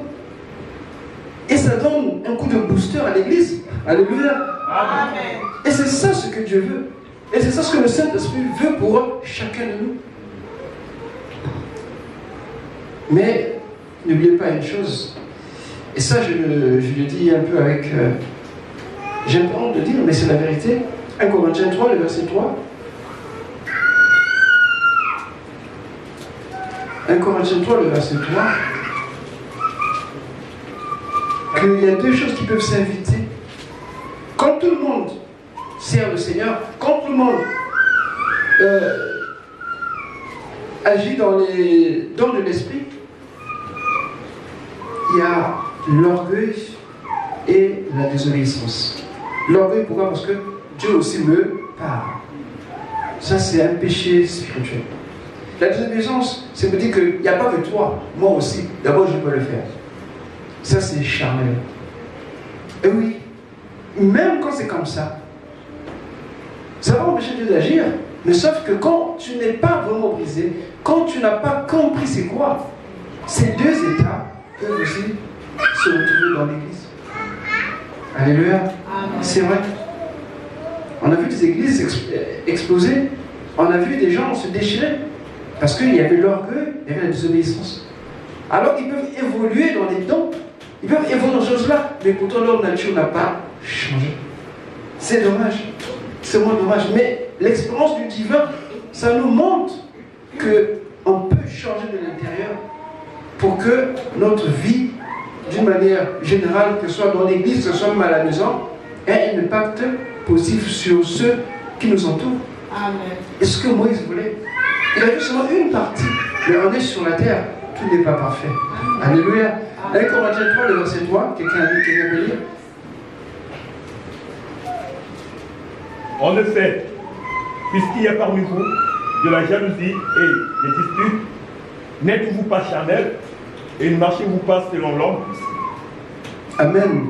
Et ça donne un coup de booster à l'église. Alléluia. Amen. Et c'est ça ce que Dieu veut. Et c'est ça ce que le Saint-Esprit veut pour chacun de nous. Mais n'oubliez pas une chose. Et ça, je le dis un peu avec... j'ai pas honte de dire, mais c'est la vérité. 1 Corinthiens 3, le verset 3. 1 Corinthiens 3, le verset 3. Qu'il y a deux choses qui peuvent s'inviter. Quand tout le monde sert le Seigneur, quand tout le monde agit dans les dons de l'esprit, il y a l'orgueil et la désobéissance. L'orgueil, pourquoi? Parce que Dieu aussi me parle. Ça, c'est un péché spirituel. La désobéissance, c'est me dire qu'il n'y a pas que toi, moi aussi. D'abord, je peux le faire. Ça, c'est charnel. Et oui, même quand c'est comme ça, ça va empêcher Dieu d'agir, mais sauf que quand tu n'es pas vraiment brisé, quand tu n'as pas compris c'est quoi, ces deux états peuvent aussi se retrouver dans l'église. Alléluia. C'est vrai. On a vu des églises exploser On a vu des gens se déchirer parce qu'il y avait l'orgueil, il y avait la désobéissance. Alors ils peuvent évoluer dans les dons, ils peuvent évoluer dans ces choses-là, mais pourtant leur nature n'a pas changé. C'est dommage, c'est vraiment dommage. Mais l'expérience du divin, ça nous montre qu'on peut changer de l'intérieur pour que notre vie, d'une manière générale, que ce soit dans l'église, que ce soit même à la maison, ait un impact positif sur ceux qui nous entourent. Amen. Et ce que Moïse voulait, il a vu seulement une partie, mais on est sur la terre, tout n'est pas parfait. Alléluia. 1 Corinthiens 3, le verset 3, quelqu'un peut lire? En effet, puisqu'il y a parmi vous de la jalousie et des disputes, n'êtes-vous pas charnels et ne marchez-vous pas selon l'homme? Amen. Amen.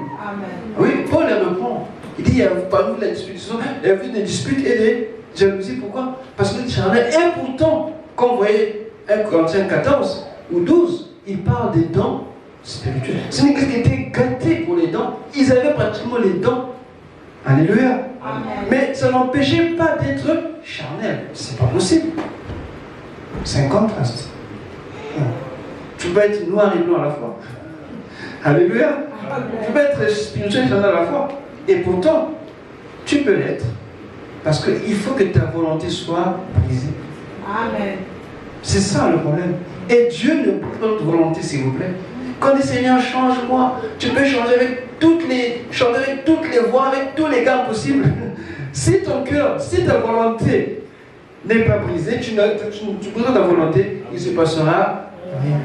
Oui, Paul le reprend. Il dit, il y a parmi vous de la disputation, il y a des disputes et des jalousies. Pourquoi? Parce que les charnels, et pourtant, quand vous voyez 1 Corinthiens 14 ou 12, il parle des dons spirituels. C'est une église qui était gâtée pour les dons. Ils avaient pratiquement les dons. Alléluia. Amen. Mais ça n'empêchait pas d'être charnel. C'est pas possible. C'est un contraste. Tu peux être noir et blanc à la fois. Alléluia. Tu peux être spirituel et charnel à la fois. Et pourtant, tu peux l'être. Parce qu'il faut que ta volonté soit brisée. Amen. C'est ça le problème. Et Dieu ne brise pas notre volonté, s'il vous plaît. Quand le Seigneur change-moi, tu peux changer avec toutes les voix, avec tous les gars possibles. Si ton cœur, si ta volonté n'est pas brisée, tu brises ta volonté, il ne se passera rien.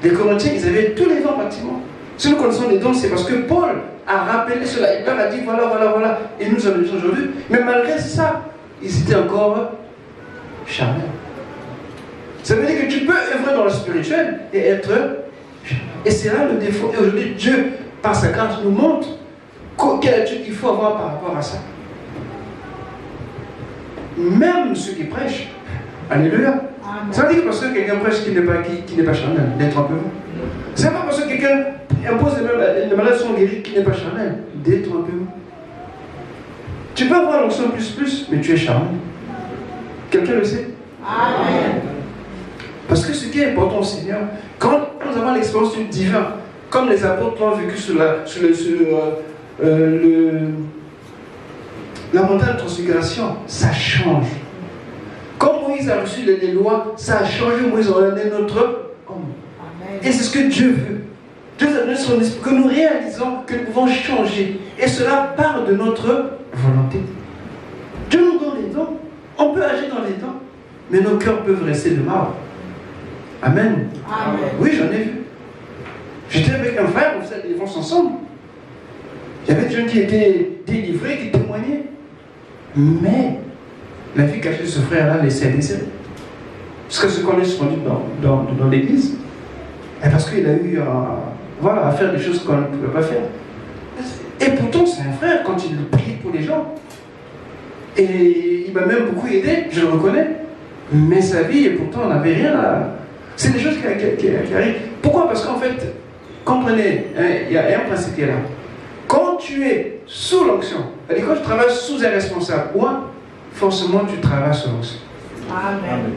Les Corinthiens, ils avaient tous les dons pratiquement. Si nous connaissons les dons, c'est parce que Paul a rappelé cela. Il leur a dit voilà. Et nous en avons aujourd'hui. Mais malgré ça, ils étaient encore charnels. Ça veut dire que tu peux œuvrer dans le spirituel et être. Et c'est là le défaut. Et aujourd'hui, Dieu, par sa grâce, nous montre quelle attitude il faut avoir par rapport à ça. Même ceux qui prêchent. Alléluia. Amen. Ça veut dire que parce que quelqu'un prêche qui n'est pas charnel, détrompez-vous. C'est pas parce que quelqu'un impose les malades sont guéris qui n'est pas charnel, détrompez-vous. Tu peux avoir l'onction plus, mais tu es charnel. Quelqu'un le sait? Amen. Parce que ce qui est important au Seigneur, quand nous avons l'expérience du divin, comme les apôtres l'ont vécu sur la montagne de transfiguration, ça change. Quand Moïse a reçu les lois, ça a changé. Moïse en est notre homme. Amen. Et c'est ce que Dieu veut. Dieu a donné son esprit, que nous réalisons que nous pouvons changer. Et cela part de notre volonté. Dieu nous donne les dons. On peut agir dans les dons. Mais nos cœurs peuvent rester de marbre. Amen. Amen. Oui, j'en ai vu. J'étais avec un frère, on faisait des défenses ensemble. Il y avait des gens qui étaient délivrés, qui témoignaient. Mais la vie cachée de ce frère-là laissait décéder. Parce que ce qu'on est rendu dans l'église, et parce qu'il a eu à faire des choses qu'on ne pouvait pas faire. Et pourtant, c'est un frère quand il prie pour les gens. Et il m'a même beaucoup aidé, je le reconnais. Mais sa vie, et pourtant, on n'avait rien à. C'est des choses qui arrivent. Pourquoi? Parce qu'en fait, comprenez, il y a un principe qui est là. Quand tu es sous l'onction, c'est-à-dire quand tu travailles sous un responsable, forcément tu travailles sous l'onction. Amen.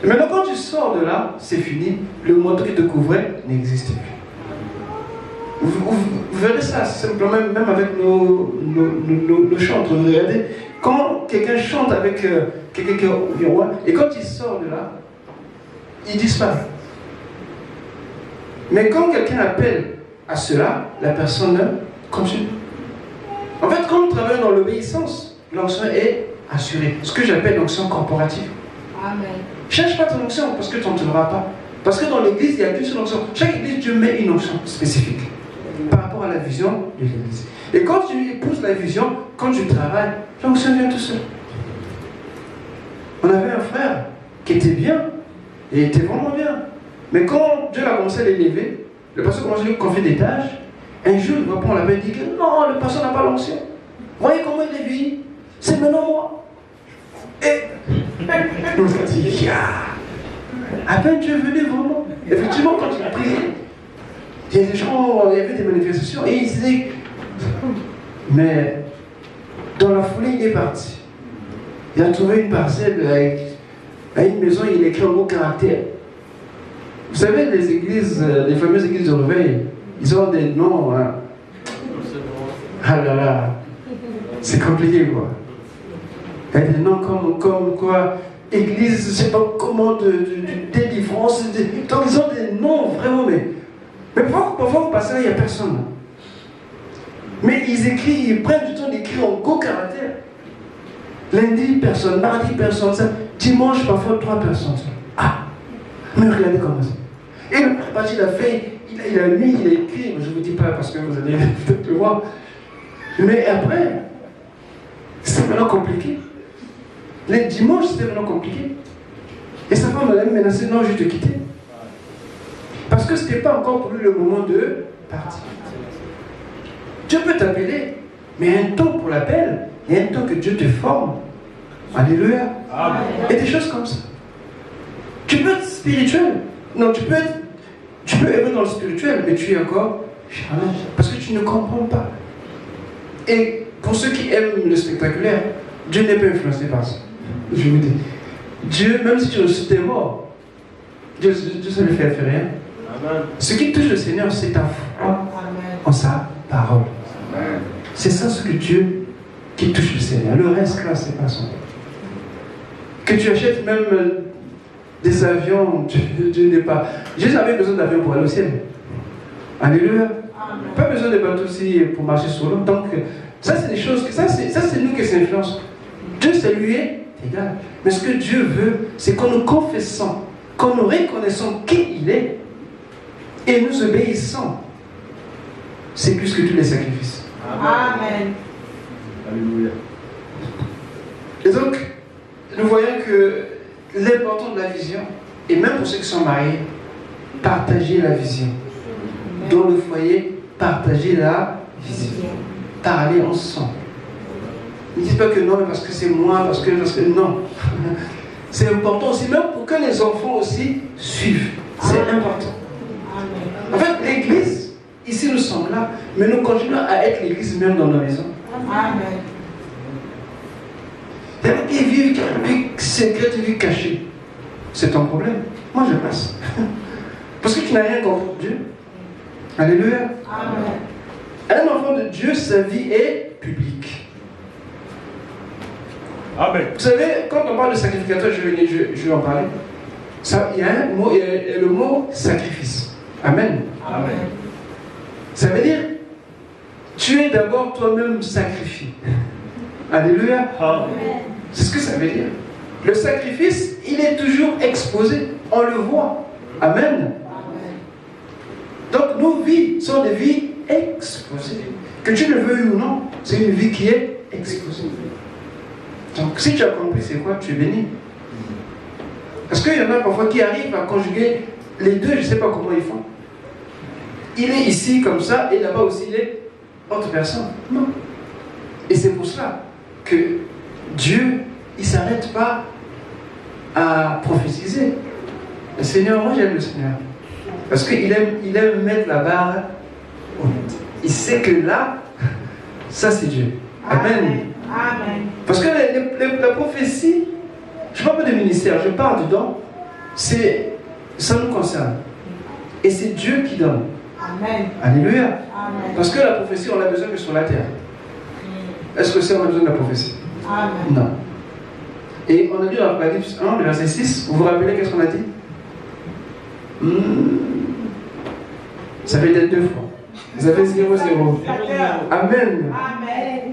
Maintenant, quand tu sors de là, c'est fini. Le manteau qui te couvrait n'existe plus. Vous verrez ça, simplement, même avec nos chantres. Regardez, quand quelqu'un chante avec quelqu'un qui est au roi, et quand il sort de là, il disparaît. Mais quand quelqu'un appelle à cela, la personne continue. En fait, quand nous travaillons dans l'obéissance, l'onction est assurée. Ce que j'appelle l'onction corporative. Amen. Cherche pas ton onction parce que tu n'en trouveras pas. Parce que dans l'église, il n'y a qu'une seule onction. Chaque église, Dieu met une onction spécifique par rapport à la vision de l'église. Et quand tu épouses la vision, quand tu travailles, l'onction vient tout seul. On avait un frère qui était bien, et était vraiment bien. Mais quand Dieu a commencé à l'élever, le pasteur a commencé à lui confier des tâches. Un jour, il reprend la paix et dit que non, le pasteur n'a pas l'onction. Voyez comment il est vie. C'est maintenant moi. Et on s'est dit, à peine Dieu venait vraiment. Effectivement, quand il a prié, il y a des gens, il y avait des manifestations et il disait, mais dans la foulée, il est parti. Il a trouvé une parcelle avec une maison, il écrit en gros caractère. Vous savez, les églises, les fameuses églises de réveil, ils ont des noms. Hein. Ah là là, c'est compliqué quoi. Il y a des noms comme quoi, église, je ne sais pas comment, de délivrance. Donc ils ont des noms vraiment, mais parfois vous passez là, il n'y a personne. Mais ils prennent du temps d'écrire en gros caractère. Lundi, personne, mardi, personne, ça. Dimanche, parfois 3 personnes. Ah, mais regardez comment ça. Et le parti, il a fait, il a mis, il a écrit, je ne vous dis pas parce que vous allez peut-être le voir. Mais après, c'est maintenant compliqué. Les dimanches, c'était vraiment compliqué. Et sa femme m'a menacé, non, je vais te quitter. Parce que ce n'était pas encore pour lui le moment de partir. Dieu peut t'appeler, mais il y a un temps pour l'appel, il y a un temps que Dieu te forme. Alléluia. Amen. Et des choses comme ça. Tu peux être spirituel. Non, tu peux être dans le spirituel, mais tu es encore charnel. Parce que tu ne comprends pas. Et pour ceux qui aiment le spectaculaire, Dieu n'est pas influencé par ça. Je vous dis. Dieu, même si tu es mort, Dieu ça ne lui fait rien. Amen. Ce qui touche le Seigneur, c'est ta foi en sa parole. Amen. C'est ça ce que Dieu qui touche le Seigneur. Le reste, là, c'est pas son. Que tu achètes même des avions, Dieu n'est pas. Jésus avait besoin d'avions pour aller au ciel. Alléluia. Amen. Pas besoin de bateaux aussi pour marcher sur l'eau. Donc, ça, c'est des choses. Ça, c'est nous qui s'influencent. Dieu, ça lui est égal. Mais ce que Dieu veut, c'est qu'on nous confessons, qu'on nous reconnaissons qui il est et nous obéissons. C'est plus que tous les sacrifices. Amen. Alléluia. Et donc, nous voyons que l'important de la vision, et même pour ceux qui sont mariés, partager la vision. Dans le foyer, partager la vision. Parler ensemble. Ne dites pas que non, mais parce que c'est moi, parce que non. C'est important aussi, même pour que les enfants aussi suivent. C'est important. En fait, l'église, ici nous sommes là, mais nous continuons à être l'église même dans nos maisons. Amen. Il y a qui vivent une vie secrète, une vie cachée. C'est ton problème. Moi, je passe. Parce que tu n'as rien contre Dieu. Alléluia. Amen. Un enfant de Dieu, sa vie est publique. Amen. Vous savez, quand on parle de sacrificateur, je vais en parler. Il y a un mot, il y a le mot sacrifice. Amen. Amen. Ça veut dire, tu es d'abord toi-même sacrifié. Alléluia. Amen. C'est ce que ça veut dire. Le sacrifice, il est toujours exposé. On le voit. Amen. Donc nos vies sont des vies exposées. Que tu le veuilles ou non, c'est une vie qui est exposée. Donc si tu as compris c'est quoi, tu es béni. Parce qu'il y en a parfois qui arrivent à conjuguer les deux, je ne sais pas comment ils font. Il est ici comme ça et là-bas aussi il est autre personne. Non. Et c'est pour cela que Dieu, il ne s'arrête pas à prophétiser. Le Seigneur, moi j'aime le Seigneur. Parce qu'il aime mettre la barre haute. Il sait que là, ça c'est Dieu. Amen. Amen. Parce que la prophétie, je ne parle pas de ministère, je parle du don, ça nous concerne. Et c'est Dieu qui donne. Amen. Alléluia. Amen. Parce que la prophétie, on l'a besoin que sur la terre. Est-ce que c'est on a besoin de la prophétie? Amen. Non. Et on a dit dans Apocalypse 1, le verset 6, vous vous rappelez qu'est-ce qu'on a dit? Ça fait être 2 fois. Vous avez 0-0. Amen. Amen.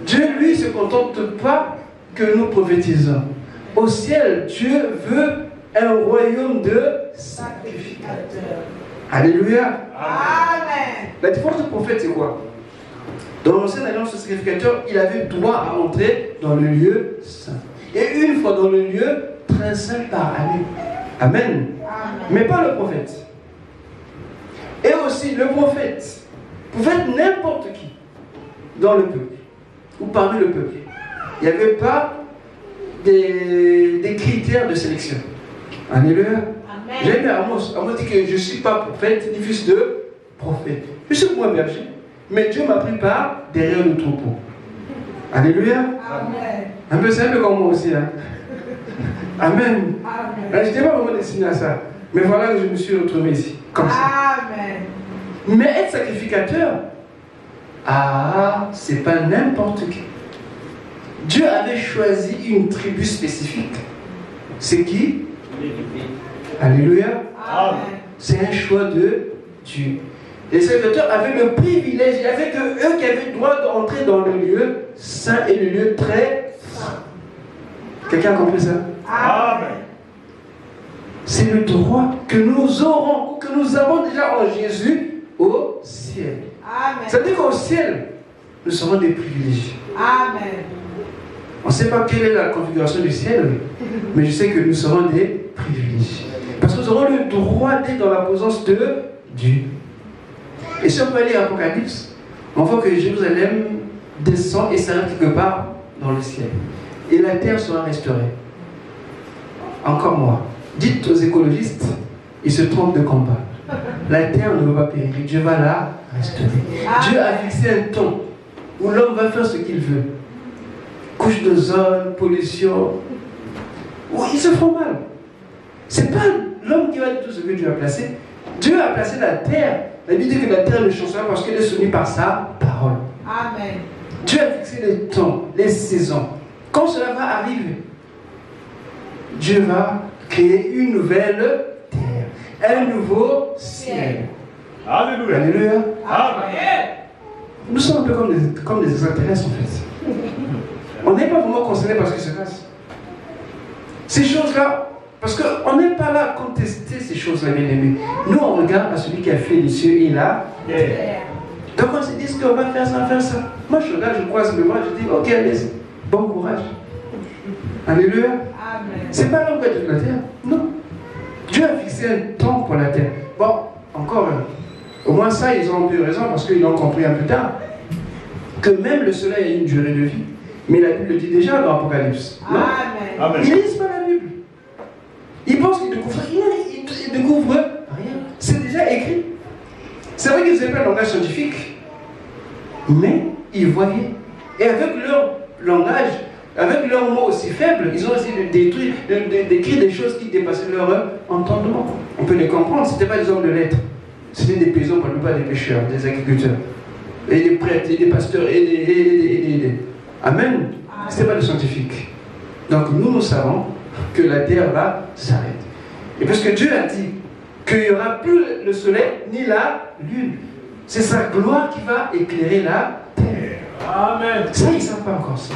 Dieu, lui, ne se contente pas que nous prophétisons. Au ciel, Dieu veut un royaume de sacrificateurs. Alléluia. Amen. La différence du prophète, c'est quoi? Dans l'ancienne alliance, le sacrificateur, il avait droit à entrer dans le lieu saint. Et une fois dans le lieu, très saint par année. Amen. Amen. Mais pas le prophète. Et aussi, le prophète pouvait être n'importe qui dans le peuple ou parmi le peuple. Il n'y avait pas des critères de sélection. Alléluia. J'ai aimé Amos. Amos dit que je ne suis pas prophète ni fils de prophète. Je suis moi berger. Mais Dieu m'a pris par derrière le troupeau. Alléluia. Amen. Un peu simple comme moi aussi. Hein. Amen. Amen. Je n'étais pas vraiment destiné à ça. Mais voilà que je me suis retrouvé ici. Comme ça. Amen. Mais être sacrificateur, c'est pas n'importe qui. Dieu avait choisi une tribu spécifique. C'est qui? Alléluia. Amen. C'est un choix de Dieu. Les sacrificateurs avaient le privilège, il n'y avait que eux qui avaient le droit d'entrer dans le lieu saint et le lieu très saint. Quelqu'un a compris ça? Amen. C'est le droit que nous aurons, ou que nous avons déjà en Jésus au ciel. Amen. Ça veut dire qu'au ciel, nous serons des privilégiés. Amen. On ne sait pas quelle est la configuration du ciel, mais je sais que nous serons des privilégiés. Parce que nous aurons le droit d'être dans la présence de Dieu. Et si on peut aller à l'Apocalypse, on voit que Jérusalem descend et s'arrête quelque part dans le ciel. Et la terre sera restaurée. Encore moi. Dites aux écologistes, ils se trompent de combat. La terre ne va pas périr. Dieu va la restaurer. Dieu a fixé un temps où l'homme va faire ce qu'il veut. Couche d'ozone, pollution. Où ils se font mal. C'est pas l'homme qui va dire tout ce que Dieu a placé. Dieu a placé la terre. La Bible dit que la terre ne change pas parce qu'elle est soumise par sa parole. Amen. Dieu a fixé les temps, les saisons. Quand cela va arriver, Dieu va créer une nouvelle terre, un nouveau ciel. Alléluia. Alléluia. Amen. Nous sommes un peu comme des extraterrestres en fait. On n'est pas vraiment concernés par ce qui se passe. Ces choses-là, parce qu'on n'est pas là à contester ces choses-là, bien aimés. Nous, on regarde à celui qui a fait les cieux et la terre. Donc on se dit qu'on va faire ça, faire ça. Moi, je regarde, je croise mes bras, je dis, ok, allez-y, bon courage. Alléluia. Amen. C'est pas l'homme qui a fait la terre, non. Dieu a fixé un temps pour la terre. Bon, encore, au moins ça, ils ont eu raison parce qu'ils l'ont compris un peu tard. Que même le soleil a une durée de vie. Mais la Bible le dit déjà dans l'Apocalypse. Amen. Amen. Ils ne lisent pas la Bible. Ils pensent qu'ils découvrent rien, ils découvrent rien. C'est déjà écrit. C'est vrai qu'ils n'avaient pas un langage scientifique, mais ils voyaient. Et avec leur langage, avec leurs mots aussi faibles, ils ont essayé de détruire, d'écrire des choses qui dépassaient leur entendement. On peut les comprendre, ce n'étaient pas des hommes de lettres. C'était des paysans, pour la plupart des pêcheurs, des agriculteurs, et des prêtres, et des pasteurs, et des... Amen. Ce n'était pas des scientifiques. Donc nous savons que la terre va s'arrêter. Et parce que Dieu a dit qu'il n'y aura plus le soleil ni la lune. C'est sa gloire qui va éclairer la terre. Amen. Ça, ils ne savent pas encore ça.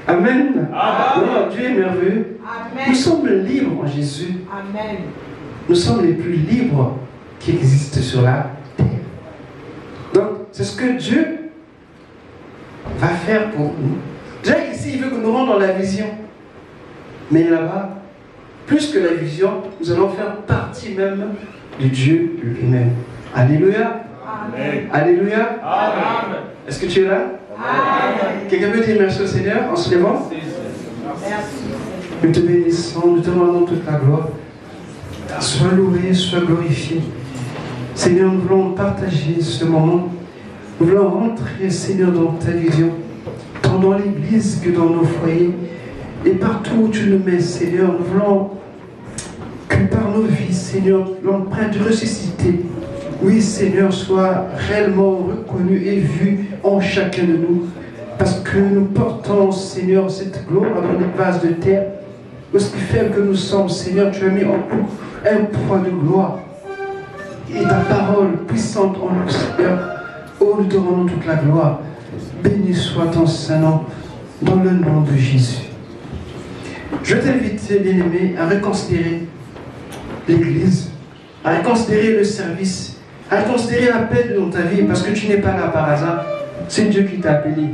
Amen. Amen. Oh, Dieu est merveilleux. Amen. Nous sommes libres en Jésus. Amen. Nous sommes les plus libres qui existent sur la terre. Donc, c'est ce que Dieu va faire pour nous. Déjà ici, il veut que nous rentrons dans la vision. Mais là-bas, plus que la vision, nous allons faire partie même de Dieu lui-même. Alléluia. Amen. Alléluia. Amen. Est-ce que tu es là? Amen. Quelqu'un peut dire merci au Seigneur en se levant? Merci. Nous te bénissons, nous te rendons toute la gloire. Sois loué, sois glorifié. Seigneur, nous voulons partager ce moment. Nous voulons rentrer, Seigneur, dans ta vision, tant dans l'église que dans nos foyers. Et partout où tu nous mets, Seigneur, nous voulons que par nos vies, Seigneur, l'empreinte ressuscitée, oui, Seigneur, soit réellement reconnue et vue en chacun de nous. Parce que nous portons, Seigneur, cette gloire dans des vases de terre. Aussi faible que nous sommes, Seigneur, tu as mis en nous un poids de gloire. Et ta parole puissante en nous, Seigneur. Oh, nous te rendons toute la gloire. Béni soit ton Saint-Nom, dans le nom de Jésus. Je t'invite, bien-aimé, à reconsidérer l'Église, à reconsidérer le service, à reconsidérer l'appel dans ta vie, parce que tu n'es pas là par hasard. C'est Dieu qui t'a appelé.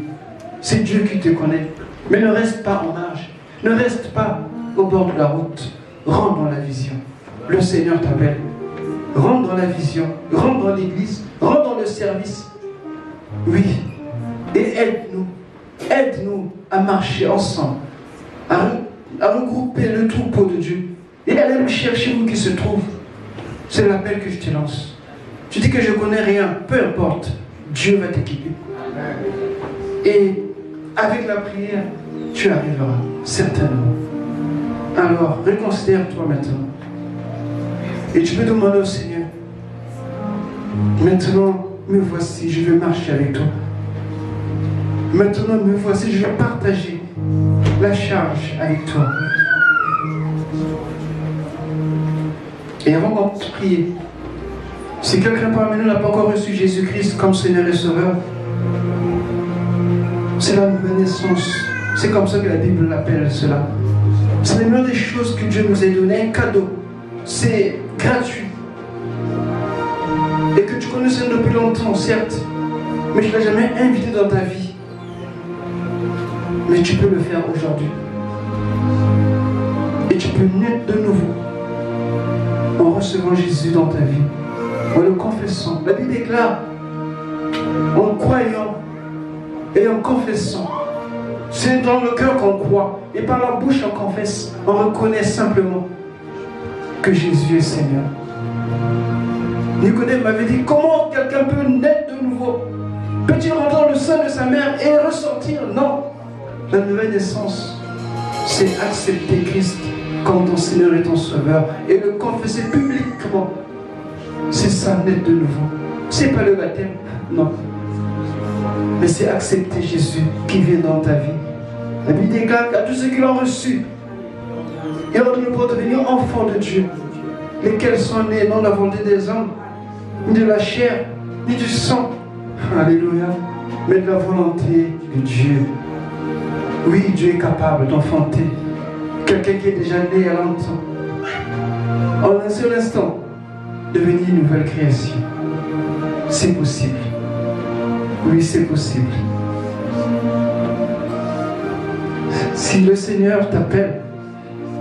C'est Dieu qui te connaît. Mais ne reste pas en marge. Ne reste pas au bord de la route. Rentre dans la vision. Le Seigneur t'appelle. Rentre dans la vision. Rentre dans l'Église. Rentre dans le service. Oui. Et aide-nous. Aide-nous à marcher ensemble. À regrouper le troupeau de Dieu. Et aller nous chercher où qui se trouve. C'est l'appel que je te lance. Tu dis que je ne connais rien. Peu importe. Dieu va t'équiper. Et avec la prière, tu arriveras, certainement. Alors, reconsidère-toi maintenant. Et tu peux demander au Seigneur, maintenant, me voici, je veux marcher avec toi. Maintenant, me voici, je veux partager la charge avec toi. Et avant de prier, si quelqu'un parmi nous n'a pas encore reçu Jésus-Christ comme Seigneur et Sauveur, c'est la nouvelle naissance. C'est comme ça que la Bible l'appelle cela. C'est la meilleure des choses que Dieu nous a donné, un cadeau. C'est gratuit. Et que tu connaissais depuis longtemps, certes, mais je ne l'ai jamais invité dans ta vie. Mais tu peux le faire aujourd'hui. Et tu peux naître de nouveau en recevant Jésus dans ta vie, en le confessant. La Bible déclare, en croyant et en confessant. C'est dans le cœur qu'on croit, et par la bouche on confesse, on reconnaît simplement que Jésus est Seigneur. Nicodème m'avait dit, comment quelqu'un peut naître de nouveau? Peut-il rentrer dans le sein de sa mère et ressortir? Non. La nouvelle naissance, c'est accepter Christ comme ton Seigneur et ton Sauveur et le confesser publiquement. C'est ça, naître de nouveau. C'est pas le baptême, non. Mais c'est accepter Jésus qui vient dans ta vie. La Bible déclare qu'à tous ceux qui l'ont reçu, il leur donne le pouvoir de devenir enfants de Dieu, lesquels sont nés non de la volonté des hommes, ni de la chair, ni du sang, alléluia, mais de la volonté de Dieu. Oui, Dieu est capable d'enfanter quelqu'un qui est déjà né à longtemps, en un seul instant, devenir une nouvelle création. C'est possible. Oui, c'est possible. Si le Seigneur t'appelle,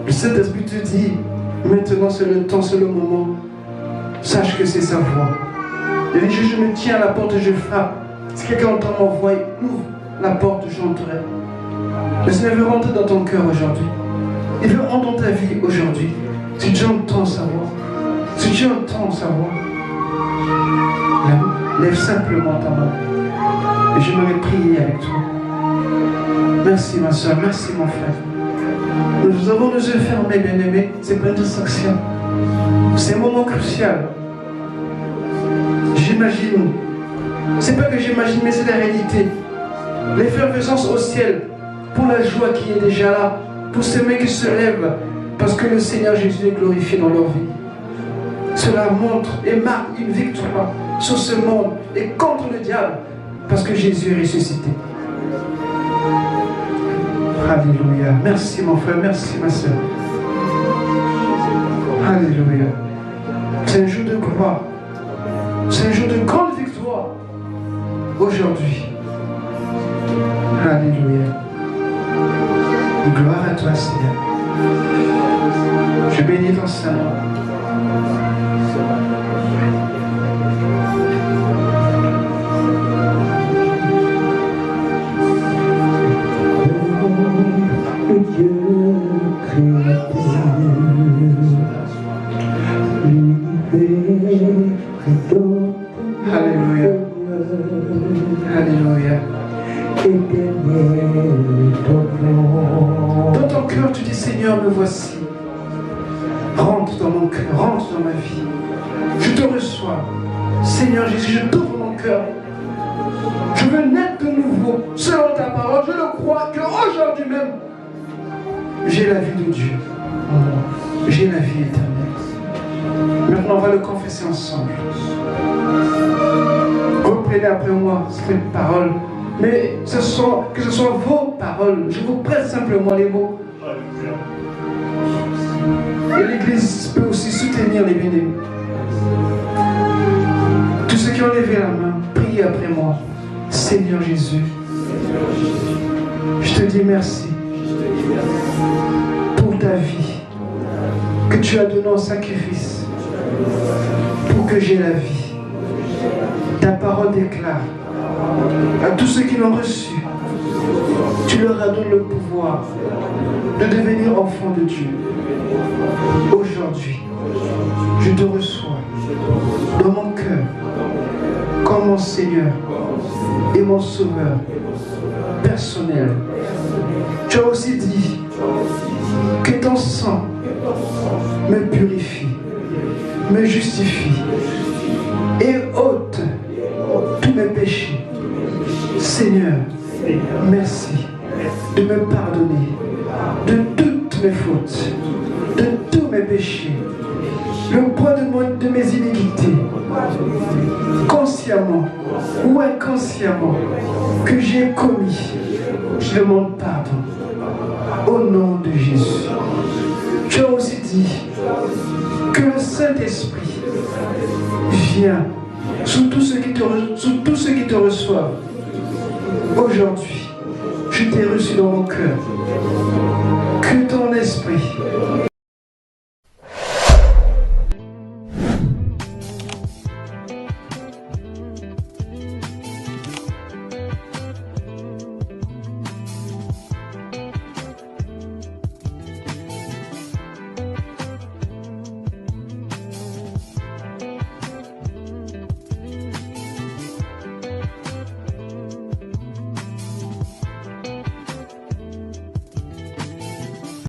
le Saint-Esprit te dit, maintenant c'est le temps, c'est le moment, sache que c'est sa voix. Il dit, je me tiens à la porte et je frappe. Si quelqu'un entend ma voix, ouvre la porte, j'entrerai. Le Seigneur veut rentrer dans ton cœur aujourd'hui. Il veut rentrer dans ta vie aujourd'hui. Si tu entends sa voix, si tu entends sa voix, lève simplement ta main. Et j'aimerais prier avec toi. Merci ma soeur, merci mon frère. Nous avons nos yeux fermés, bien-aimés. C'est pas une distraction. C'est un moment crucial. J'imagine. C'est pas que j'imagine, mais c'est la réalité. L'effervescence au ciel, pour la joie qui est déjà là, pour ces mains qui se lèvent, parce que le Seigneur Jésus est glorifié dans leur vie. Cela montre et marque une victoire sur ce monde et contre le diable, parce que Jésus est ressuscité. Alléluia. Merci mon frère, merci ma soeur. Alléluia. C'est un jour de gloire. C'est un jour de grande victoire. Aujourd'hui. Alléluia. Gloire à toi, Seigneur. Je bénis ton Saint-Nom. Alléluia. Alléluia. Dans ton cœur, tu dis, Seigneur, me voici. Rentre dans mon cœur, rentre dans ma vie. Je te reçois. Seigneur Jésus, je t'ouvre mon cœur. Je veux naître de nouveau, selon ta parole. Je le crois qu'aujourd'hui même, j'ai la vie de Dieu. J'ai la vie éternelle. Maintenant, on va le confesser ensemble. Reprenez après moi cette parole. Mais que ce soit vos paroles. Je vous prête simplement les mots. Et l'Église peut aussi soutenir les bien-aimés. Tous ceux qui ont levé la main, priez après moi. Seigneur Jésus, je te dis merci pour ta vie que tu as donnée en sacrifice pour que j'ai la vie. Ta parole déclare à tous ceux qui l'ont reçu, tu leur as donné le pouvoir de devenir enfants de Dieu. Aujourd'hui, je te reçois dans mon cœur comme mon Seigneur et mon Sauveur personnel. Tu as aussi dit que ton sang me purifie, me justifie et ôte tous mes péchés. Seigneur, merci de me pardonner de toutes mes fautes, de tous mes péchés, le poids de mes iniquités, consciemment ou inconsciemment, que j'ai commis. Je demande pardon au nom de Jésus. Tu as aussi dit que le Saint-Esprit vient sous tous ceux qui te reçoivent. Aujourd'hui, je t'ai reçu dans mon cœur. Que ton esprit